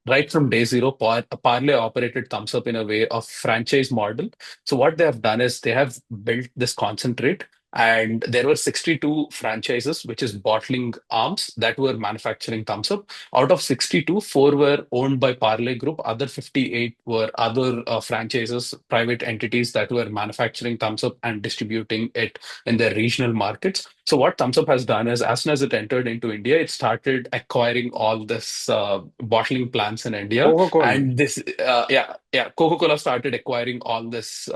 right from day zero, Parle operated Thums Up in a way of franchise model. So what they have done is they have built this concentrate And there were 62 franchises, which is bottling arms that were manufacturing Thums Up. Out of 62, four were owned by Parle Group. Other 58 were other franchises, private entities that were manufacturing Thums Up and distributing it in their regional markets. So what Thums Up has done is, as soon as it entered into India, it started acquiring all this bottling plants in India. Coca-Cola. And Coca-Cola started acquiring all this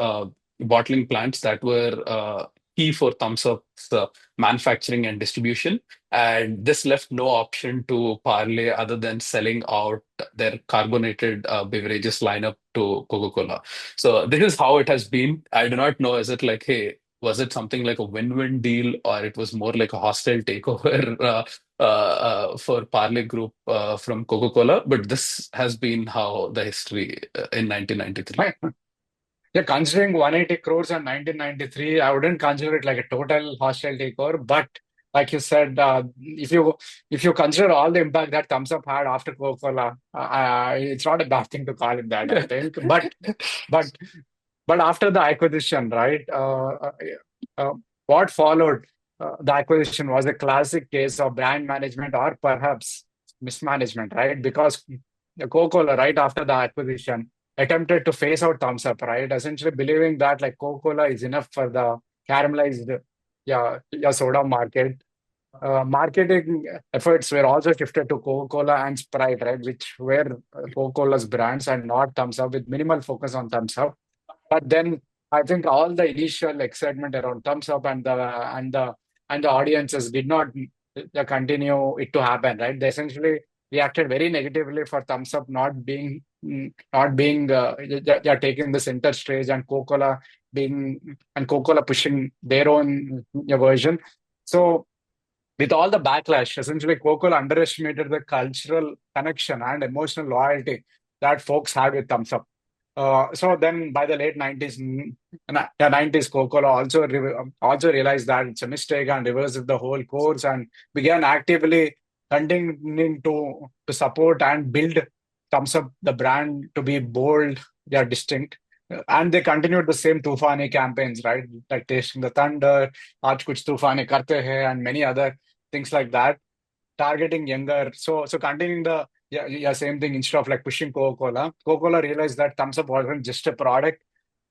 bottling plants that were key for Thums Up's manufacturing and distribution. And this left no option to Parle other than selling out their carbonated beverages lineup to Coca-Cola. So this is how it has been. I do not know, is it like, hey, was it something like a win-win deal, or it was more like a hostile takeover for Parle Group from Coca-Cola? But this has been how the history in 1993. Yeah, considering 180 crores in 1993, I wouldn't consider it like a total hostile takeover. But like you said, if you consider all the impact that Thumbs Up had after Coca-Cola, it's not a bad thing to call it that, I think. But but after the acquisition, right? Uh, what followed the acquisition was a classic case of brand management or perhaps mismanagement, right? Because Coca-Cola, right after the acquisition, attempted to phase out Thumbs Up, right? Essentially believing that like Coca-Cola is enough for the caramelized, yeah, soda market. Marketing efforts were also shifted to Coca-Cola and Sprite, right, which were Coca-Cola's brands and not Thumbs Up, with minimal focus on Thumbs Up. But then I think all the initial excitement around Thumbs Up and the audiences did not continue it to happen, right? They essentially reacted very negatively for Thumbs Up not being taking the center stage, and Coca-Cola pushing their own version. So with all the backlash, essentially Coca-Cola underestimated the cultural connection and emotional loyalty that folks had with Thumbs Up. So then by the late 90s, 90s, Coca-Cola also realized that it's a mistake and reversed the whole course and began actively continuing to support and build Thumbs Up, the brand, to be bold, they are distinct. And they continued the same Tufani campaigns, right? Like Tasting the Thunder, Aaj Kuch Tufani Karte Hai, and many other things like that, targeting younger. So continuing the same thing. Instead of like pushing Coca-Cola realized that Thumbs Up wasn't just a product;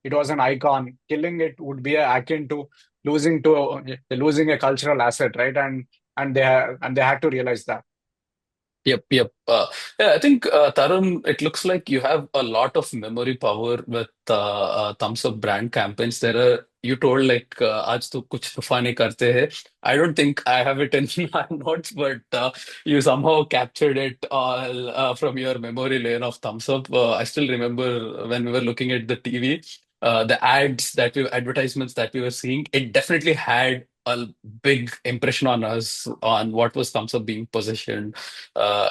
it was an icon. Killing it would be akin to losing a cultural asset, right? And they had to realize that. Yep. Yeah, I think, Tarun, it looks like you have a lot of memory power with Thumbs Up brand campaigns. You told like, "Aaj to kuch तूफानी karte hai." I don't think I have it in my notes, but you somehow captured it all from your memory lane of Thumbs Up. I still remember when we were looking at the TV, advertisements that we were seeing. It definitely had a big impression on us on what was Thumbs Up being positioned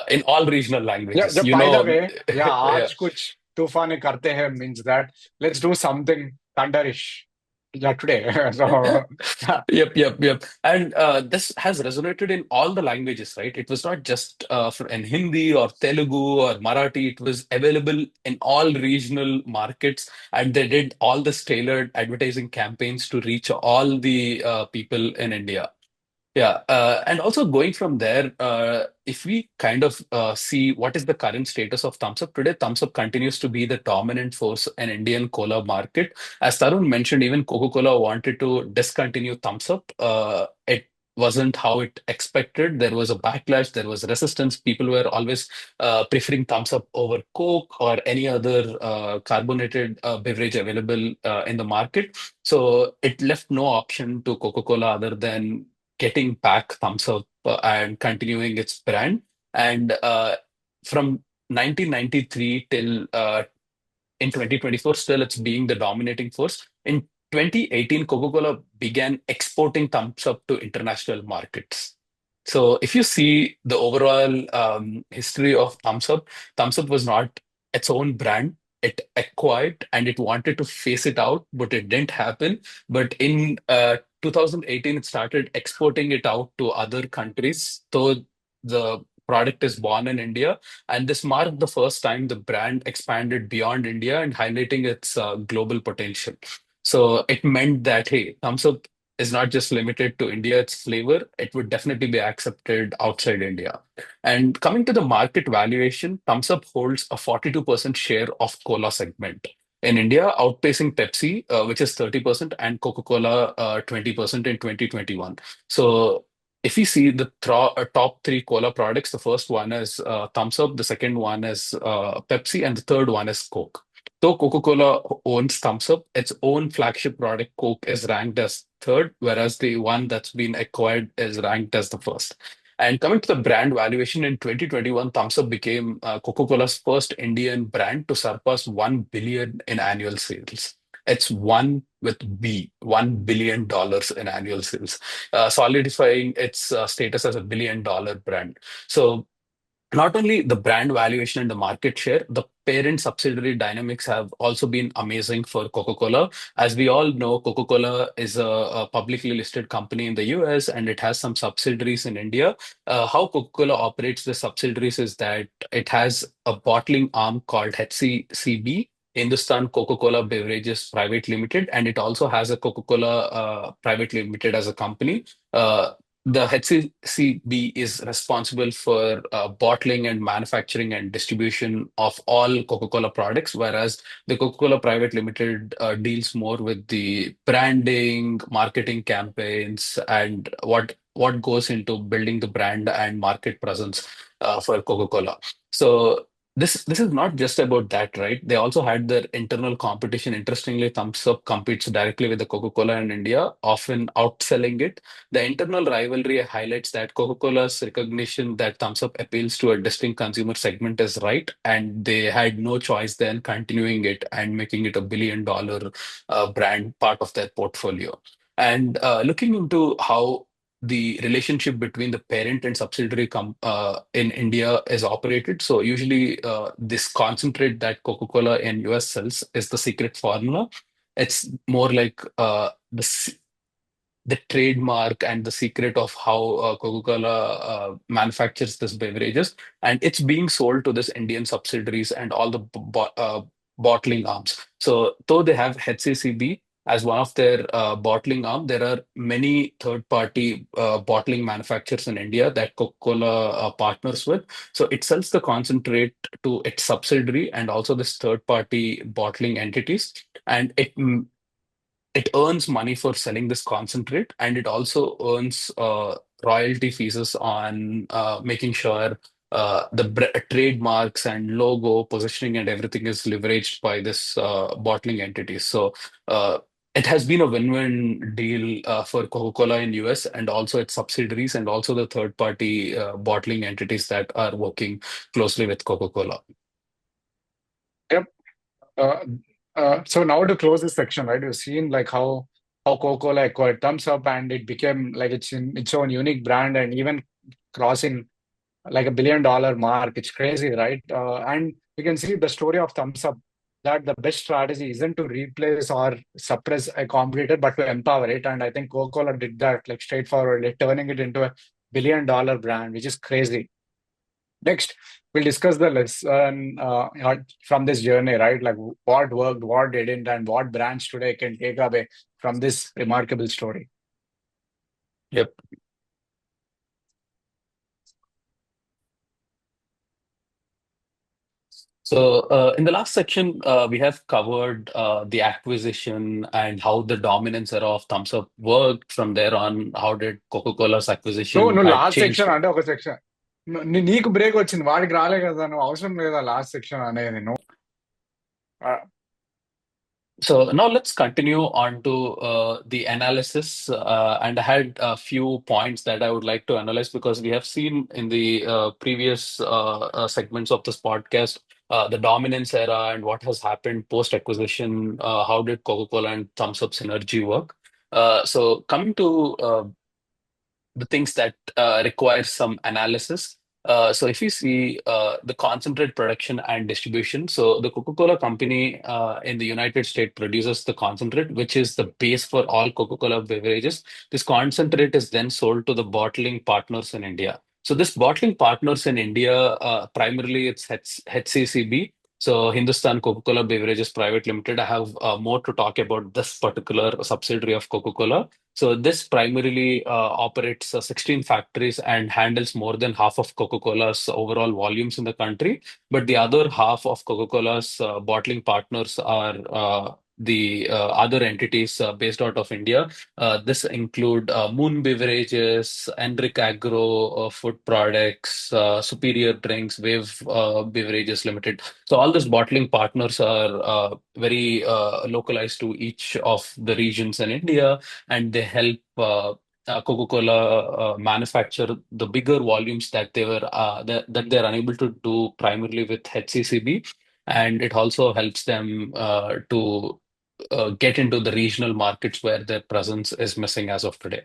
in all regional Yeah, languages. by the way, yeah, Yeah. "Aaj kuch तूफानी करते हैं" means that let's do something thunderish. Yeah, today. So yeah, Yep. And this has resonated in all the languages, right? It was not just in Hindi or Telugu or Marathi. It was available in all regional markets, and they did all this tailored advertising campaigns to reach all the people in India. Yeah, and also going from there, if we kind of see what is the current status of Thums Up today, Thums Up continues to be the dominant force in Indian cola market. As Tarun mentioned, even Coca-Cola wanted to discontinue Thums Up. It wasn't how it expected. There was a backlash, there was resistance. People were always preferring Thums Up over Coke or any other carbonated beverage available in the market. So it left no option to Coca-Cola other than getting back Thumbs Up and continuing its brand. And from 1993 till in 2024, still it's being the dominating force. In 2018, Coca-Cola began exporting Thumbs Up to international markets. So if you see the overall history of Thumbs Up was not its own brand. It acquired and it wanted to phase it out, but it didn't happen. But in 2018, it started exporting it out to other countries. So the product is born in India, and this marked the first time the brand expanded beyond India and highlighting its global potential. So it meant that, hey, Thumbs Up is not just limited to India, its flavor, it would definitely be accepted outside India. And coming to the market valuation, Thumbs Up holds a 42% share of cola segment. In India, outpacing Pepsi, which is 30%, and Coca-Cola, 20% in 2021. So if we see the top three cola products, the first one is Thumbs Up, the second one is Pepsi, and the third one is Coke. Though Coca-Cola owns Thums Up, its own flagship product, Coke, is ranked as third, whereas the one that's been acquired is ranked as the first. And coming to the brand valuation in 2021, Thums Up became Coca-Cola's first Indian brand to surpass 1 billion in annual sales. It's one with $1 billion in annual sales, solidifying its status as a billion-dollar brand. So not only the brand valuation and the market share, the parent subsidiary dynamics have also been amazing for Coca-Cola. As we all know, Coca-Cola is a publicly listed company in the US and it has some subsidiaries in India. How Coca-Cola operates the subsidiaries is that it has a bottling arm called HCCB. Hindustan Coca-Cola Beverages Private Limited, and it also has a Coca-Cola Private Limited as a company. The HCCB is responsible for bottling and manufacturing and distribution of all Coca-Cola products, whereas the Coca-Cola Private Limited deals more with the branding, marketing campaigns, and what goes into building the brand and market presence for Coca-Cola. So this is not just about that, right? They also had their internal competition. Interestingly, Thumbs Up competes directly with the Coca-Cola in India, often outselling it. The internal rivalry highlights that Coca-Cola's recognition that Thums Up appeals to a distinct consumer segment is right, and they had no choice then continuing it and making it a billion-dollar brand part of their portfolio. And looking into how the relationship between the parent and subsidiary in India is operated. So usually this concentrate that Coca-Cola in US sells is the secret formula. It's more like the trademark and the secret of how Coca-Cola manufactures this beverages, and it's being sold to this Indian subsidiaries and all the bottling arms. So, though they have HCCB as one of their bottling arm, there are many third-party bottling manufacturers in India that Coca-Cola partners with. So, it sells the concentrate to its subsidiary and also this third-party bottling entities, and it earns money for selling this concentrate, and it also earns royalty fees on making sure trademarks and logo positioning and everything is leveraged by this bottling entity. So it has been a win-win deal for Coca-Cola in US and also its subsidiaries and also the third-party bottling entities that are working closely with Coca-Cola. Yep. Uh, so now to close this section, right? We've seen like how Coca-Cola acquired Thumbs Up and it became like it's in its own unique brand and even crossing like $1 billion mark. It's crazy, right? And you can see the story of Thumbs Up that the best strategy isn't to replace or suppress a competitor, but to empower it. And I think Coca-Cola did that like straightforwardly, turning it into a $1 billion brand, which is crazy. Next, we'll discuss the lesson from this journey, right? Like what worked, what didn't, and what brands today can take away from this remarkable story. Yep. So, in the last section, we have covered the acquisition and how the dominance era of Thumbs Up worked. From there on, how did Coca-Cola's acquisition నువ్వు had last changed. Section అంటే ఒక section నీకు break వచ్చింది వాడికి రాలే కదా నువ్వు అవసరం లేదా లాస్ట్ సెక్షన్ అనేది నువ్వు So now let's continue on to the analysis. And I had a few points that I would like to analyze because we have seen in the previous segments of this podcast the dominance era and what has happened post acquisition. How did Coca-Cola and Thumbs Up synergy work? So coming to the things that require some analysis. So if you see the concentrate production and distribution, so the Coca-Cola company in the United States produces the concentrate, which is the base for all Coca-Cola beverages. This concentrate is then sold to the bottling partners in India. So this bottling partners in India, primarily it's HCCB. So Hindustan Coca-Cola Beverages Private Limited. I have more to talk about this particular subsidiary of Coca-Cola. So this primarily operates 16 factories and handles more than half of Coca-Cola's overall volumes in the country. But the other half of Coca-Cola's bottling partners are the other entities based out of India. This include Moon Beverages, Enric Agro, Food Products, Superior Drinks, Wave Beverages Limited. So all these bottling partners are very localized to each of the regions in India, and they help Coca-Cola manufacture the bigger volumes that that they're unable to do primarily with HCCB, and it also helps them to get into the regional markets where their presence is missing as of today.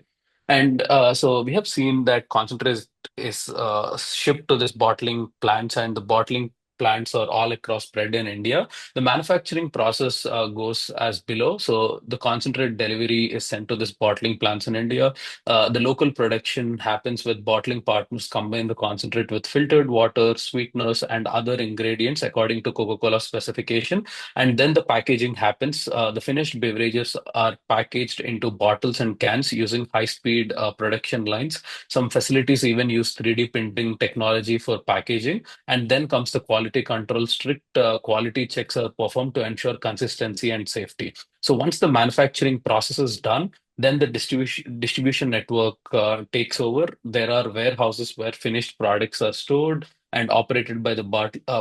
And so we have seen that concentrate is shipped to this bottling plants, and the bottling plants are all across spread in India. The manufacturing process goes as below. So the concentrate delivery is sent to this bottling plants in India. The local production happens with bottling partners combine the concentrate with filtered water, sweeteners, and other ingredients according to Coca-Cola specification. And then the packaging happens. The finished beverages are packaged into bottles and cans using high-speed production lines. Some facilities even use 3D printing technology for packaging. And then comes the quality control. Strict quality checks are performed to ensure consistency and safety. So once the manufacturing process is done, then the distribution network takes over. There are warehouses where finished products are stored and operated by the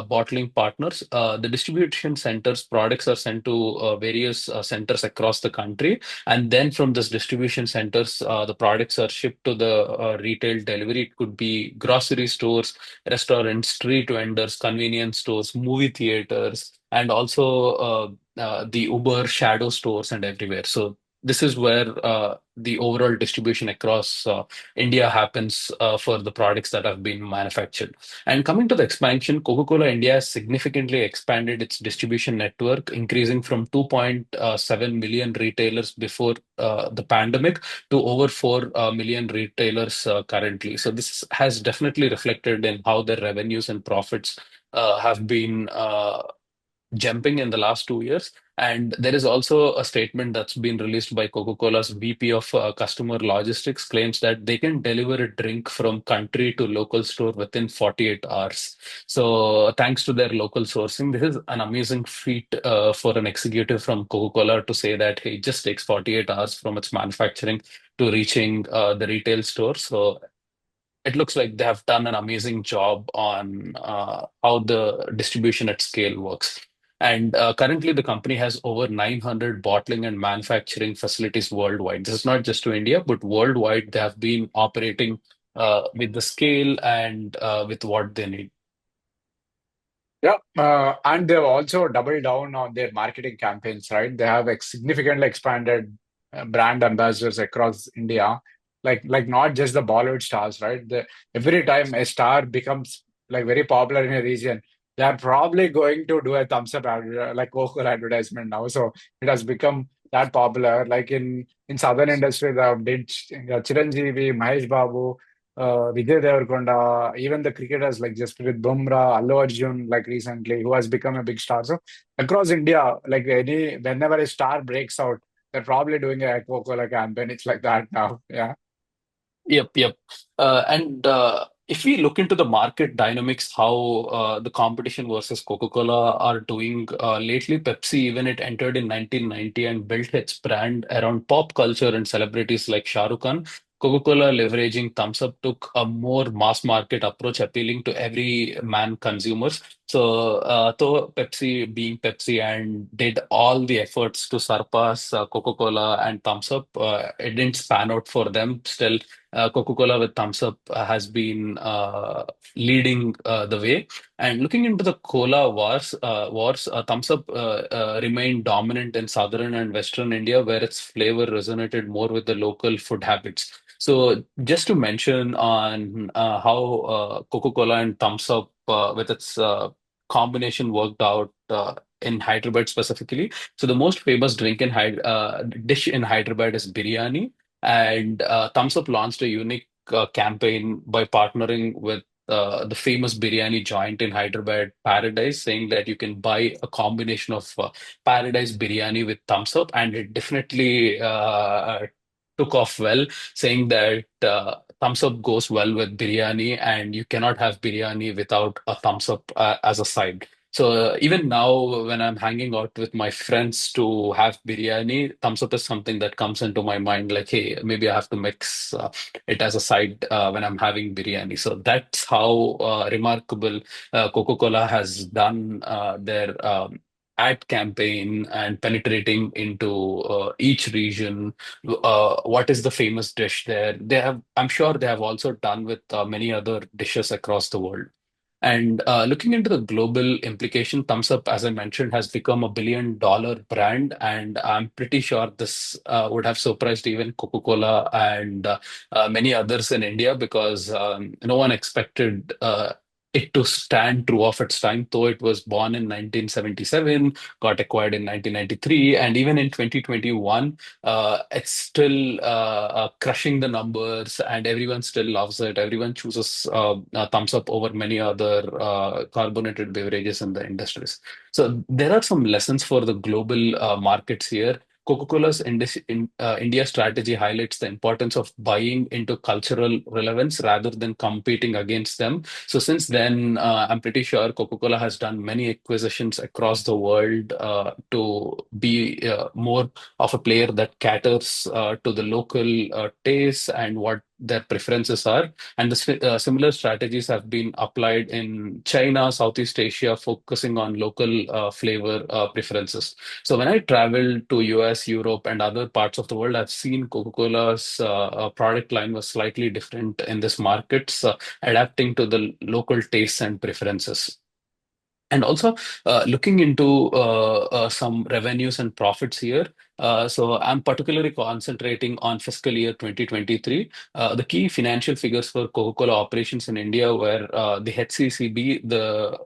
bottling partners. The distribution centers products are sent to various centers across the country, and then from this distribution centers, the products are shipped to the retail delivery. It could be grocery stores, restaurants, street vendors, convenience stores, movie theaters, and also the Uber shadow stores and everywhere. So this is where the overall distribution across India happens for the products that have been manufactured. And coming to the expansion, Coca-Cola India has significantly expanded its distribution network, increasing from 2.7 million retailers before the pandemic to over 4 million retailers currently. So this has definitely reflected in how their revenues and profits have been jumping in the last 2 years. And there is also a statement that's been released by Coca-Cola's VP of Customer Logistics claims that they can deliver a drink from country to local store within 48 hours. So thanks to their local sourcing, this is an amazing feat for an executive from Coca-Cola to say that hey, it just takes 48 hours from its manufacturing to reaching the retail store. So it looks like they have done an amazing job on how the distribution at scale works. And currently, the company has over 900 bottling and manufacturing facilities worldwide. This is not just to India, but worldwide, they have been operating with the scale and with what they need. Yeah, and they've also doubled down on their marketing campaigns, right? They have significantly expanded brand ambassadors across India, like not just the Bollywood stars, right? Every time a star becomes like very popular in a region, they are probably going to do a thumbs up ad, like Coca-Cola advertisement now. So it has become that popular. Like in southern industry, they did Chiranjeevi, Mahesh Babu, Vijay Devarkonda, even the cricketers like Jasprit Bumrah, Allu Arjun, like recently, who has become a big star. So across India, like whenever a star breaks out, they're probably doing a Coca-Cola campaign. It's like that now. Yeah. Yep, yep. And if we look into the market dynamics, how the competition versus Coca-Cola are doing lately, Pepsi, even it entered in 1990 and built its brand around pop culture and celebrities like Shah Rukh Khan. Coca-Cola, leveraging Thums Up, took a more mass market approach, appealing to every man consumers. So, though Pepsi, being Pepsi, and did all the efforts to surpass Coca-Cola and Thums Up, it didn't span out for them. Still, Coca-Cola with Thums Up has been leading the way. And looking into the cola wars, Thums Up remained dominant in southern and western India, where its flavor resonated more with the local food habits. So, just to mention on how Coca-Cola and Thums Up with its combination worked out in Hyderabad specifically. So, the most famous dish in Hyderabad is biryani, and Thumbs Up launched a unique campaign by partnering with the famous biryani joint in Hyderabad, Paradise, saying that you can buy a combination of Paradise biryani with Thumbs Up, and it definitely took off well, saying that thumbs up goes well with biryani, and you cannot have biryani without a thumbs up as a side. So even now, when I'm hanging out with my friends to have biryani, thumbs up is something that comes into my mind. Like, hey, maybe I have to mix it as a side when I'm having biryani. So that's how remarkable Coca-Cola has done their ad campaign and penetrating into each region. What is the famous dish there? They have, I'm sure they have also done with many other dishes across the world. And looking into the global implication, Thumbs Up, as I mentioned, has become a $1 billion brand. And I'm pretty sure this would have surprised even Coca-Cola and many others in India, because no one expected it to stand true of its time, though it was born in 1977, got acquired in 1993, and even in 2021, it's still crushing the numbers, and everyone still loves it. Everyone chooses Thumbs Up over many other carbonated beverages in the industries. So there are some lessons for the global markets here. Coca-Cola's India strategy highlights the importance of buying into cultural relevance rather than competing against them. So since then, I'm pretty sure Coca-Cola has done many acquisitions across the world to be more of a player that caters to the local tastes and what their preferences are. And similar strategies have been applied in China, Southeast Asia, focusing on local flavor preferences. So when I travel to US, Europe, and other parts of the world, I've seen Coca-Cola's product line was slightly different in this markets, adapting to the local tastes and preferences. And also looking into some revenues and profits here. So I'm particularly concentrating on fiscal year 2023. The key financial figures for Coca-Cola operations in India were the HCCB, the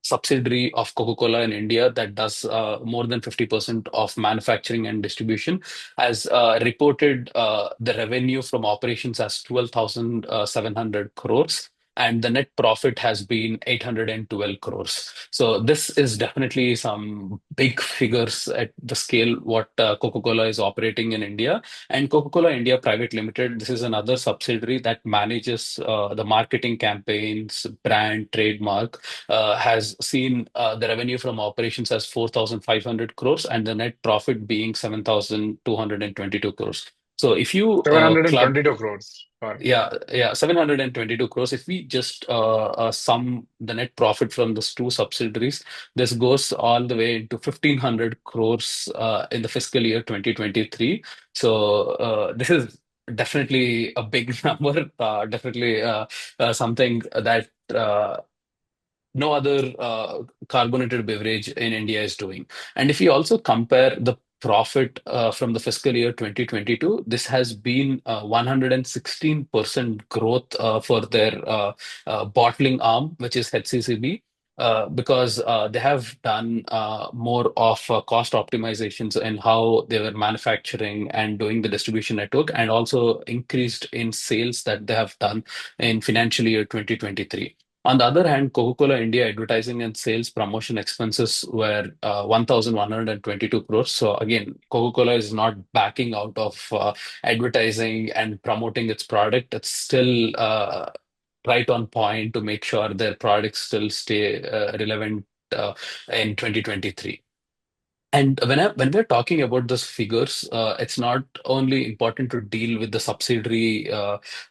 subsidiary of Coca-Cola in India that does more than 50% of manufacturing and distribution, has reported the revenue from operations as 12,700 crores. And the net profit has been 812 crores. So this is definitely some big figures at the scale what Coca-Cola is operating in India. And Coca-Cola India Private Limited, this is another subsidiary that manages the marketing campaigns, brand, trademark, has seen the revenue from operations as 4,500 crores and the net profit being 7,222 crores. So if you club 722 crores. Sorry. yeah, 722 crores. If we just sum the net profit from those two subsidiaries, this goes all the way into 1,500 crores in the fiscal year 2023. So this is definitely a big number, definitely something that no other carbonated beverage in India is doing. And if you also compare the profit from the fiscal year 2022, this has been 116% growth for their bottling arm, which is HCCB. Because they have done more of cost optimizations in how they were manufacturing and doing the distribution network, and also increased in sales that they have done in financial year 2023. On the other hand, Coca-Cola India advertising and sales promotion expenses were 1,122 crores. So again, Coca-Cola is not backing out of advertising and promoting its product. It's still right on point to make sure their products still stay relevant in 2023. And when we're talking about those figures, it's not only important to deal with the subsidiary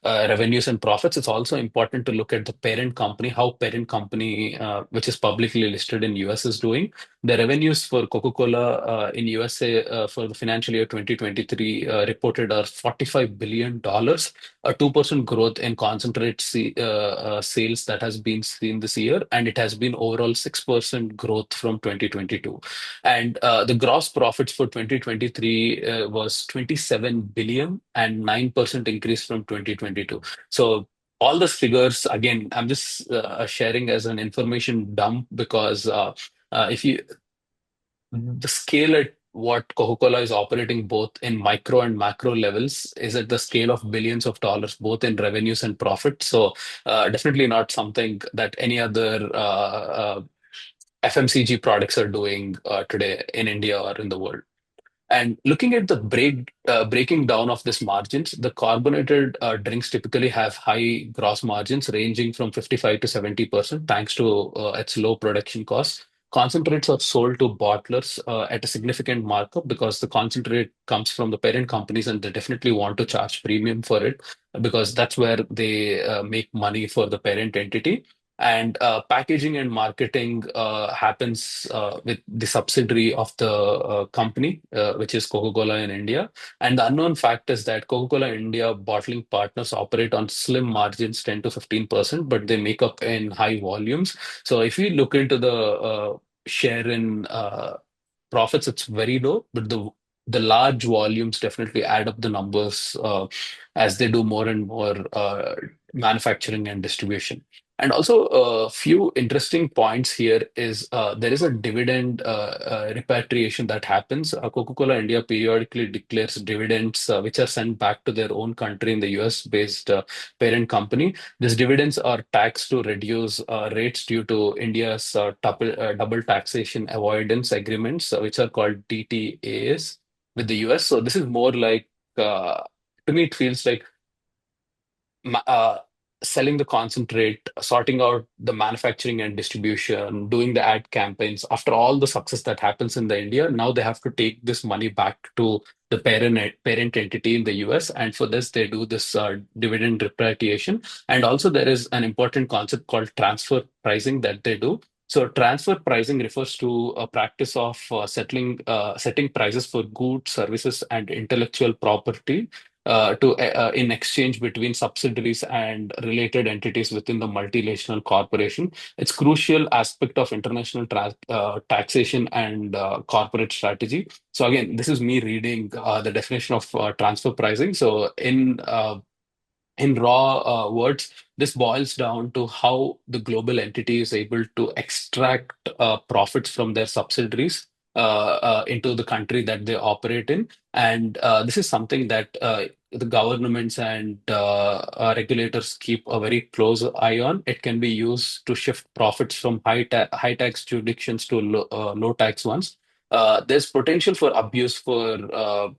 revenues and profits. It's also important to look at the parent company, how parent company, which is publicly listed in US, is doing. The revenues for Coca-Cola in USA for the financial year 2023 reported are $45 billion, a 2% growth in concentrate sales that has been seen this year, and it has been overall 6% growth from 2022. And the gross profits for 2023 was 27 billion and 9% increase from 2022. So all those figures, again, I'm just sharing as an information dump, because if you the scale at what Coca-Cola is operating both in micro and macro levels is at the scale of billions of dollars, both in revenues and profit. So definitely not something that any other FMCG products are doing today in India or in the world. And looking at the breaking down of this margins, the carbonated drinks typically have high gross margins ranging from 55 to 70% thanks to its low production costs. Concentrates are sold to bottlers at a significant markup because the concentrate comes from the parent companies and they definitely want to charge premium for it because that's where they make money for the parent entity. And packaging and marketing happens with the subsidiary of the company, which is Coca-Cola in India. And the unknown fact is that Coca-Cola India bottling partners operate on slim margins, 10 to 15%, but they make up in high volumes. So if you look into the share in profits, it's very low, but the large volumes definitely add up the numbers as they do more and more manufacturing and distribution. And also, a few interesting points here is there is a dividend repatriation that happens. Coca-Cola India periodically declares dividends which are sent back to their own country in the US-based parent company. These dividends are taxed to reduce rates due to India's double taxation avoidance agreements, which are called DTAs with the US. So this is more like, to me, it feels like ma- uh, selling the concentrate, sorting out the manufacturing and distribution, doing the ad campaigns. After all the success that happens in the India, now they have to take this money back to the parent entity in the US, and for this they do this dividend repatriation. And also there is an important concept called transfer pricing that they do. So transfer pricing refers to a practice of setting prices for goods, services, and intellectual property to in exchange between subsidiaries and related entities within the multinational corporation. It's crucial aspect of international taxation and corporate strategy. So again, this is me reading the definition of transfer pricing. So in raw words, this boils down to how the global entity is able to extract profits from their subsidiaries into the country that they operate in. And this is something that the governments and regulators keep a very close eye on. It can be used to shift profits from high tax jurisdictions to low tax ones. There's potential for abuse for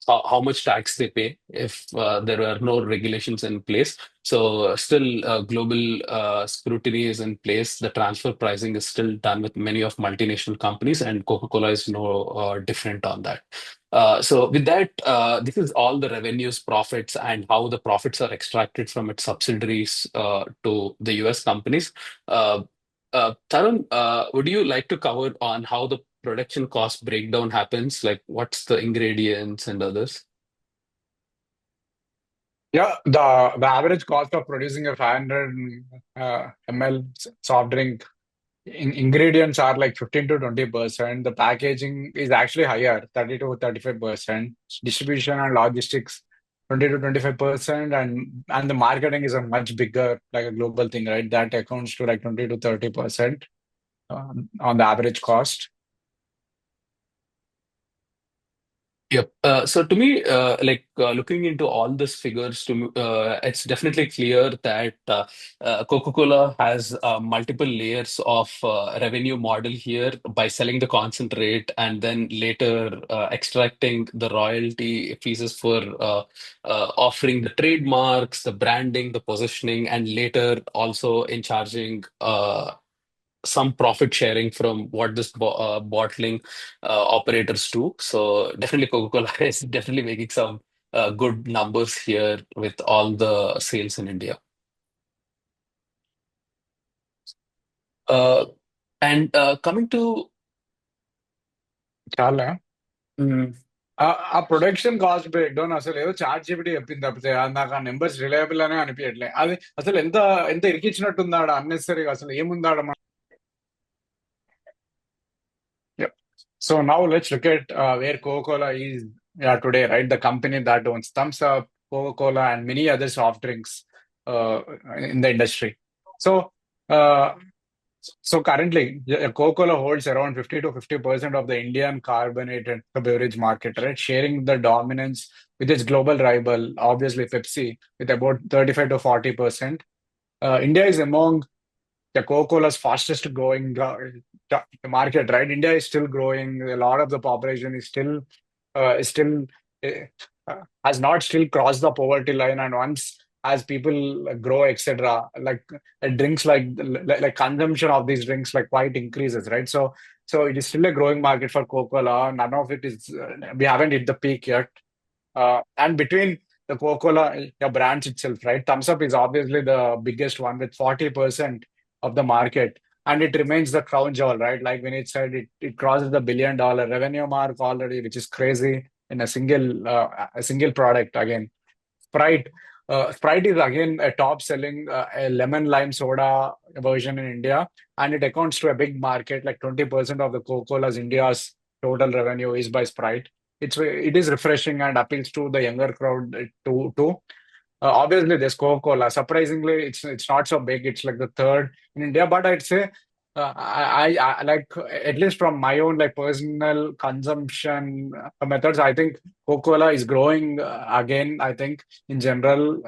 how much tax they pay if there are no regulations in place. So still global scrutiny is in place. The transfer pricing is still done with many of multinational companies, and Coca-Cola is no different on that. So with that, this is all the revenues, profits, and how the profits are extracted from its subsidiaries to the US companies. Uh, Tarun, would you like to cover on how the production cost breakdown happens? Like what's the ingredients and others? Yeah, the average cost of producing a 500 ml soft drink ingredients are like 15 to 20%. The packaging is actually higher, 30 to 35%. Distribution and logistics, 20 to 25%, and the marketing is a much bigger, like a global thing, right? That accounts to like 20 to 30% on the average cost. Yep. So to me, looking into all these figures, it's definitely clear that Coca-Cola has multiple layers of revenue model here by selling the concentrate and then later extracting the royalty fees for offering the trademarks, the branding, the positioning, and later also in charging some profit sharing from what this bottling operators do. So definitely Coca-Cola is definitely making some good numbers here with all the sales in India. Uh, and coming to చాలా mm, ఆ production cost break down అసలు ఏదో chat GPT చెప్పింది తప్పితే నాకు ఆ numbers reliable అనే అనిపించట్లే అది అసలు ఎంత ఇరికిచ్చినట్టుంది ఆడ అన్నెసరీగా అసలు ఏముంది ఆడ. Yep. So now let's look at where Coca-Cola is, yeah, today, right? The company that owns Thums Up, Coca-Cola, and many other soft drinks in the industry. So, uh, so currently, yeah, Coca-Cola holds around 50 to 50% of the Indian carbonated beverage market, right? Sharing the dominance with its global rival, obviously Pepsi, with about 35 to 40%. India is among the Coca-Cola's fastest growing market, right? India is still growing. A lot of the population is still is still has not still crossed the poverty line, and once as people grow, etc., like drinks like consumption of these drinks like quite increases, right? So it is still a growing market for Coca-Cola. None of it is we haven't hit the peak yet. And between the Coca-Cola brands itself, right? Thums Up is obviously the biggest one with 40% of the market. And it remains the crown jewel, right? Like when it said it crosses the $1 billion revenue mark already, which is crazy in a single product again. Sprite. Sprite is again a top selling a lemon lime soda version in India, and it accounts to a big market. Like 20% of the Coca-Cola's India's total revenue is by Sprite. It is refreshing and appeals to the younger crowd too. Obviously, there's Coca-Cola. Surprisingly, it's not so big. It's like the third in India, but I'd say I like at least from my own like personal consumption methods. I think Coca-Cola is growing again. I think in general,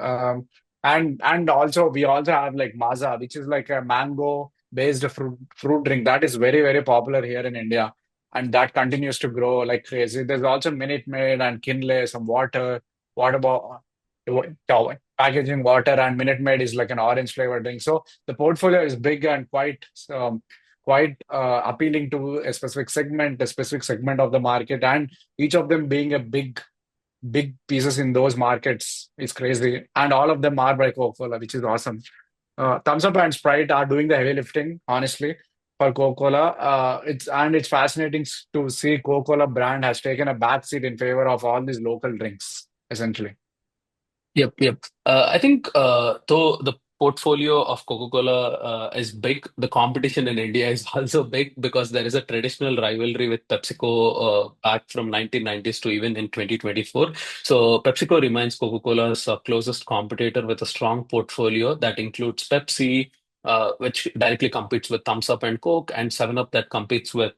and also we also have like Maza, which is like a mango based fruit drink that is very popular here in India, and that continues to grow like crazy. There's also Minute Maid and Kinley, some water packaging water, and Minute Maid is like an orange flavored drink. So the portfolio is big and quite appealing to a specific segment of the market, and each of them being a big pieces in those markets is crazy. And all of them are by Coca-Cola, which is awesome. Thumbs Up and Sprite are doing the heavy lifting, honestly, for Coca-Cola. It's fascinating to see Coca-Cola brand has taken a backseat in favor of all these local drinks, essentially. Yep. I think though the portfolio of Coca-Cola is big, the competition in India is also big because there is a traditional rivalry with PepsiCo back from 1990s to even in 2024. So PepsiCo remains Coca-Cola's closest competitor with a strong portfolio that includes Pepsi, which directly competes with Thums Up and Coke, and 7 Up that competes with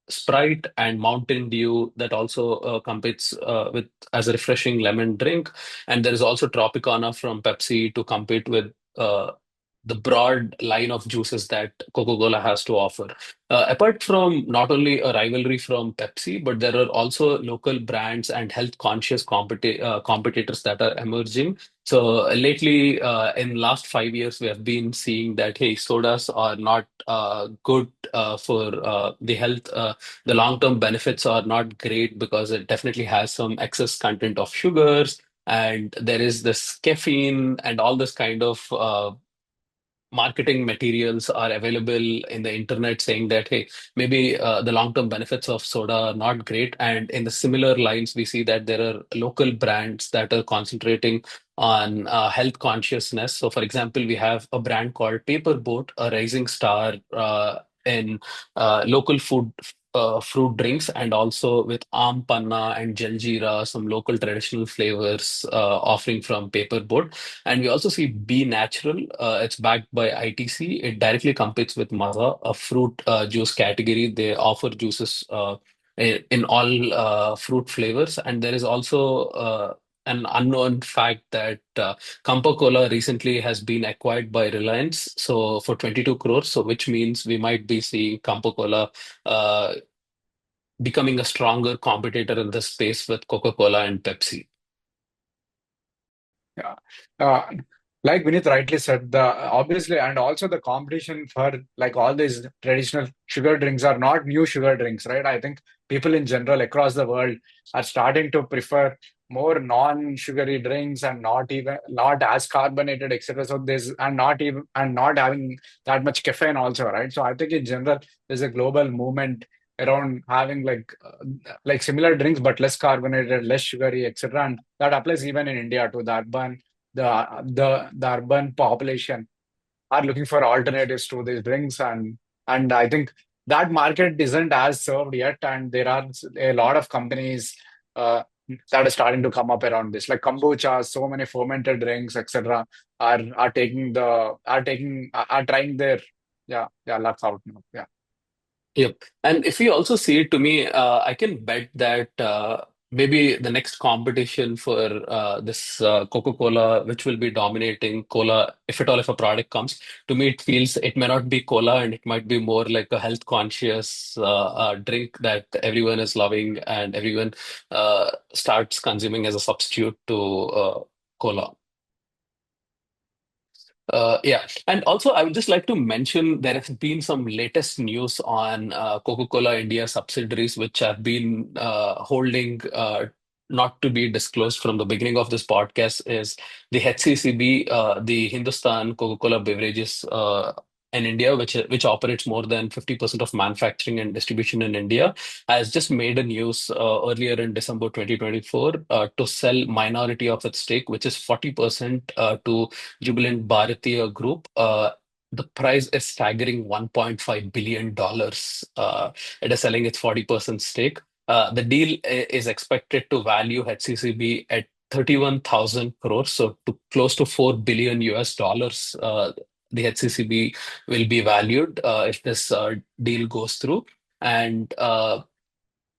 Sprite, and Mountain Dew that also competes with as a refreshing lemon drink. And there is also Tropicana from Pepsi to compete with the broad line of juices that Coca-Cola has to offer. Apart from not only a rivalry from Pepsi, but there are also local brands and health-conscious competitors that are emerging. So lately, in last 5 years, we have been seeing that hey, sodas are not good for the health. The long-term benefits are not great because it definitely has some excess content of sugars, and there is this caffeine and all this kind of marketing materials are available in the internet saying that hey, maybe the long-term benefits of soda are not great. And in the similar lines we see that there are local brands that are concentrating on health consciousness. So for example, we have a brand called Paper Boat, a rising star in local fruit drinks, and also with Aam Panna and Jaljeera, some local traditional flavors offering from Paper Boat. And we also see Be Natural. It's backed by ITC. It directly competes with Maza, a fruit juice category. They offer juices in all fruit flavors. And there is also an unknown fact that Campo Cola recently has been acquired by Reliance, so for 22 crores. So which means we might be seeing Campo Cola uh, becoming a stronger competitor in this space with Coca-Cola and Pepsi. Yeah. Uh, like Vinith rightly said, the obviously and also the competition for like all these traditional sugar drinks are not new sugar drinks, right? I think people in general across the world are starting to prefer more non-sugary drinks and not as carbonated, etc. So there's and not even and not having that much caffeine also, right? So I think in general there's a global movement around having like similar drinks but less carbonated, less sugary, etc. And that applies even in India to the urban population are looking for alternatives to these drinks, and I think that market isn't as served yet, and there are a lot of companies uh, that are starting to come up around this, like kombucha, so many fermented drinks, etc. Are trying their luck out now. Yeah. Yep. And if you also see it to me, I can bet that maybe the next competition for this Coca-Cola, which will be dominating cola, if at all, if a product comes. To me, it feels it may not be cola, and it might be more like a health conscious drink that everyone is loving and everyone starts consuming as a substitute to cola. Yeah, and also I would just like to mention there has been some latest news on Coca-Cola India subsidiaries which have been holding not to be disclosed from the beginning of this podcast is the HCCB, the Hindustan Coca-Cola Beverages in India, which operates more than 50% of manufacturing and distribution in India, has just made a news earlier in December 2024 to sell minority of its stake, which is 40% to Jubilant Bharatiya Group. The price is staggering $1.5 billion. It is selling its 40% stake. The deal is expected to value HCCB at 31,000 crores, so to close to 4 billion US dollars. The HCCB will be valued if this deal goes through. And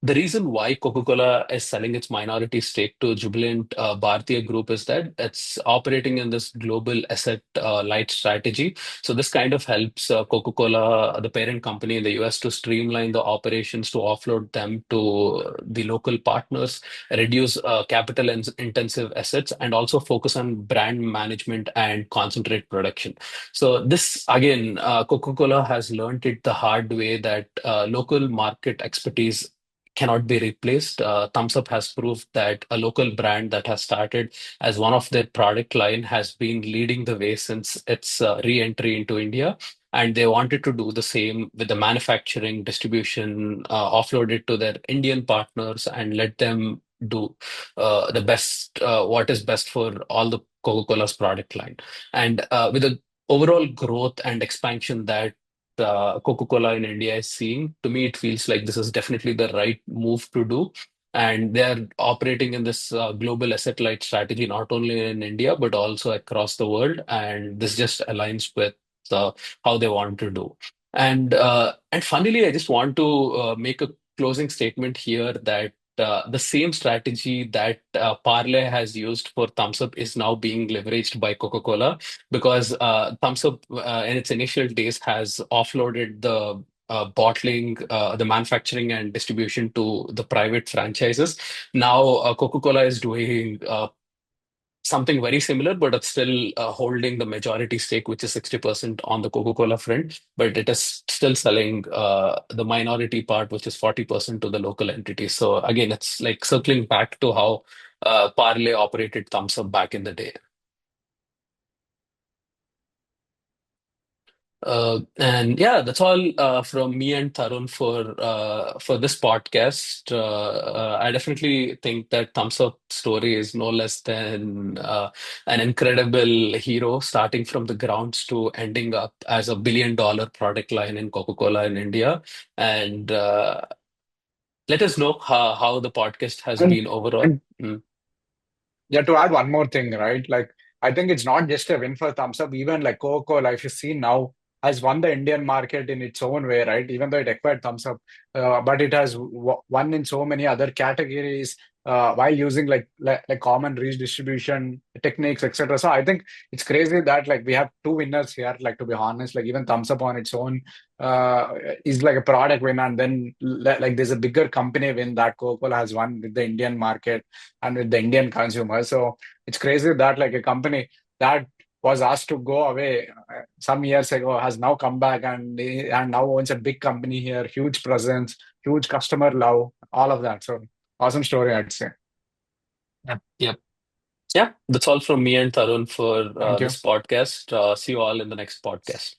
the reason why Coca-Cola is selling its minority stake to Jubilant Bharatiya Group is that it's operating in this global asset light strategy. So this kind of helps Coca-Cola, the parent company in the US, to streamline the operations, to offload them to the local partners, reduce capital intensive assets, and also focus on brand management and concentrate production. So this again, Coca-Cola has learned it the hard way that local market expertise cannot be replaced. Thums Up has proved that a local brand that has started as one of their product line has been leading the way since its re-entry into India. And they wanted to do the same with the manufacturing, distribution, offload it to their Indian partners and let them do the best, what is best for all the Coca-Cola's product line. And with the overall growth and expansion that Coca-Cola in India is seeing, to me, it feels like this is definitely the right move to do. And they're operating in this global asset light strategy, not only in India, but also across the world. And this just aligns with how they want to do. And finally, I just want to make a closing statement here that the same strategy that Parle has used for Thums Up is now being leveraged by Coca-Cola because Thums Up in its initial days has offloaded the bottling, the manufacturing and distribution to the private franchises. Now, Coca-Cola is doing something very similar, but it's still holding the majority stake, which is 60% on the Coca-Cola front, but it is still selling the minority part, which is 40% to the local entity. So again, it's like circling back to how Parle operated Thums Up back in the day. And yeah, that's all from me and Tarun for this podcast. I definitely think that Thumbs Up story is no less than an incredible hero, starting from the grounds to ending up as a billion-dollar product line in Coca-Cola in India. And let us know how the podcast has And been overall. and Mm. yeah, to add one more thing, right? Like, I think it's not just a win for Thumbs Up. Even like Coca-Cola, if you see now, has won the Indian market in its own way, right? Even though it acquired Thumbs Up, but it has won in so many other categories while using like common reach distribution techniques, etc. So I think it's crazy that like we have two winners here. Like to be honest, like even Thumbs Up on its own uh, is like a product win, and then like there's a bigger company win that Coca-Cola has won with the Indian market and with the Indian consumer. So it's crazy that like a company that was asked to go away some years ago has now come back and now owns a big company here, huge presence, huge customer love, all of that. So awesome story, I'd say. Yep. Yep. Yeah, that's all from me and Tarun for Thank you. this podcast. See you all in the next podcast.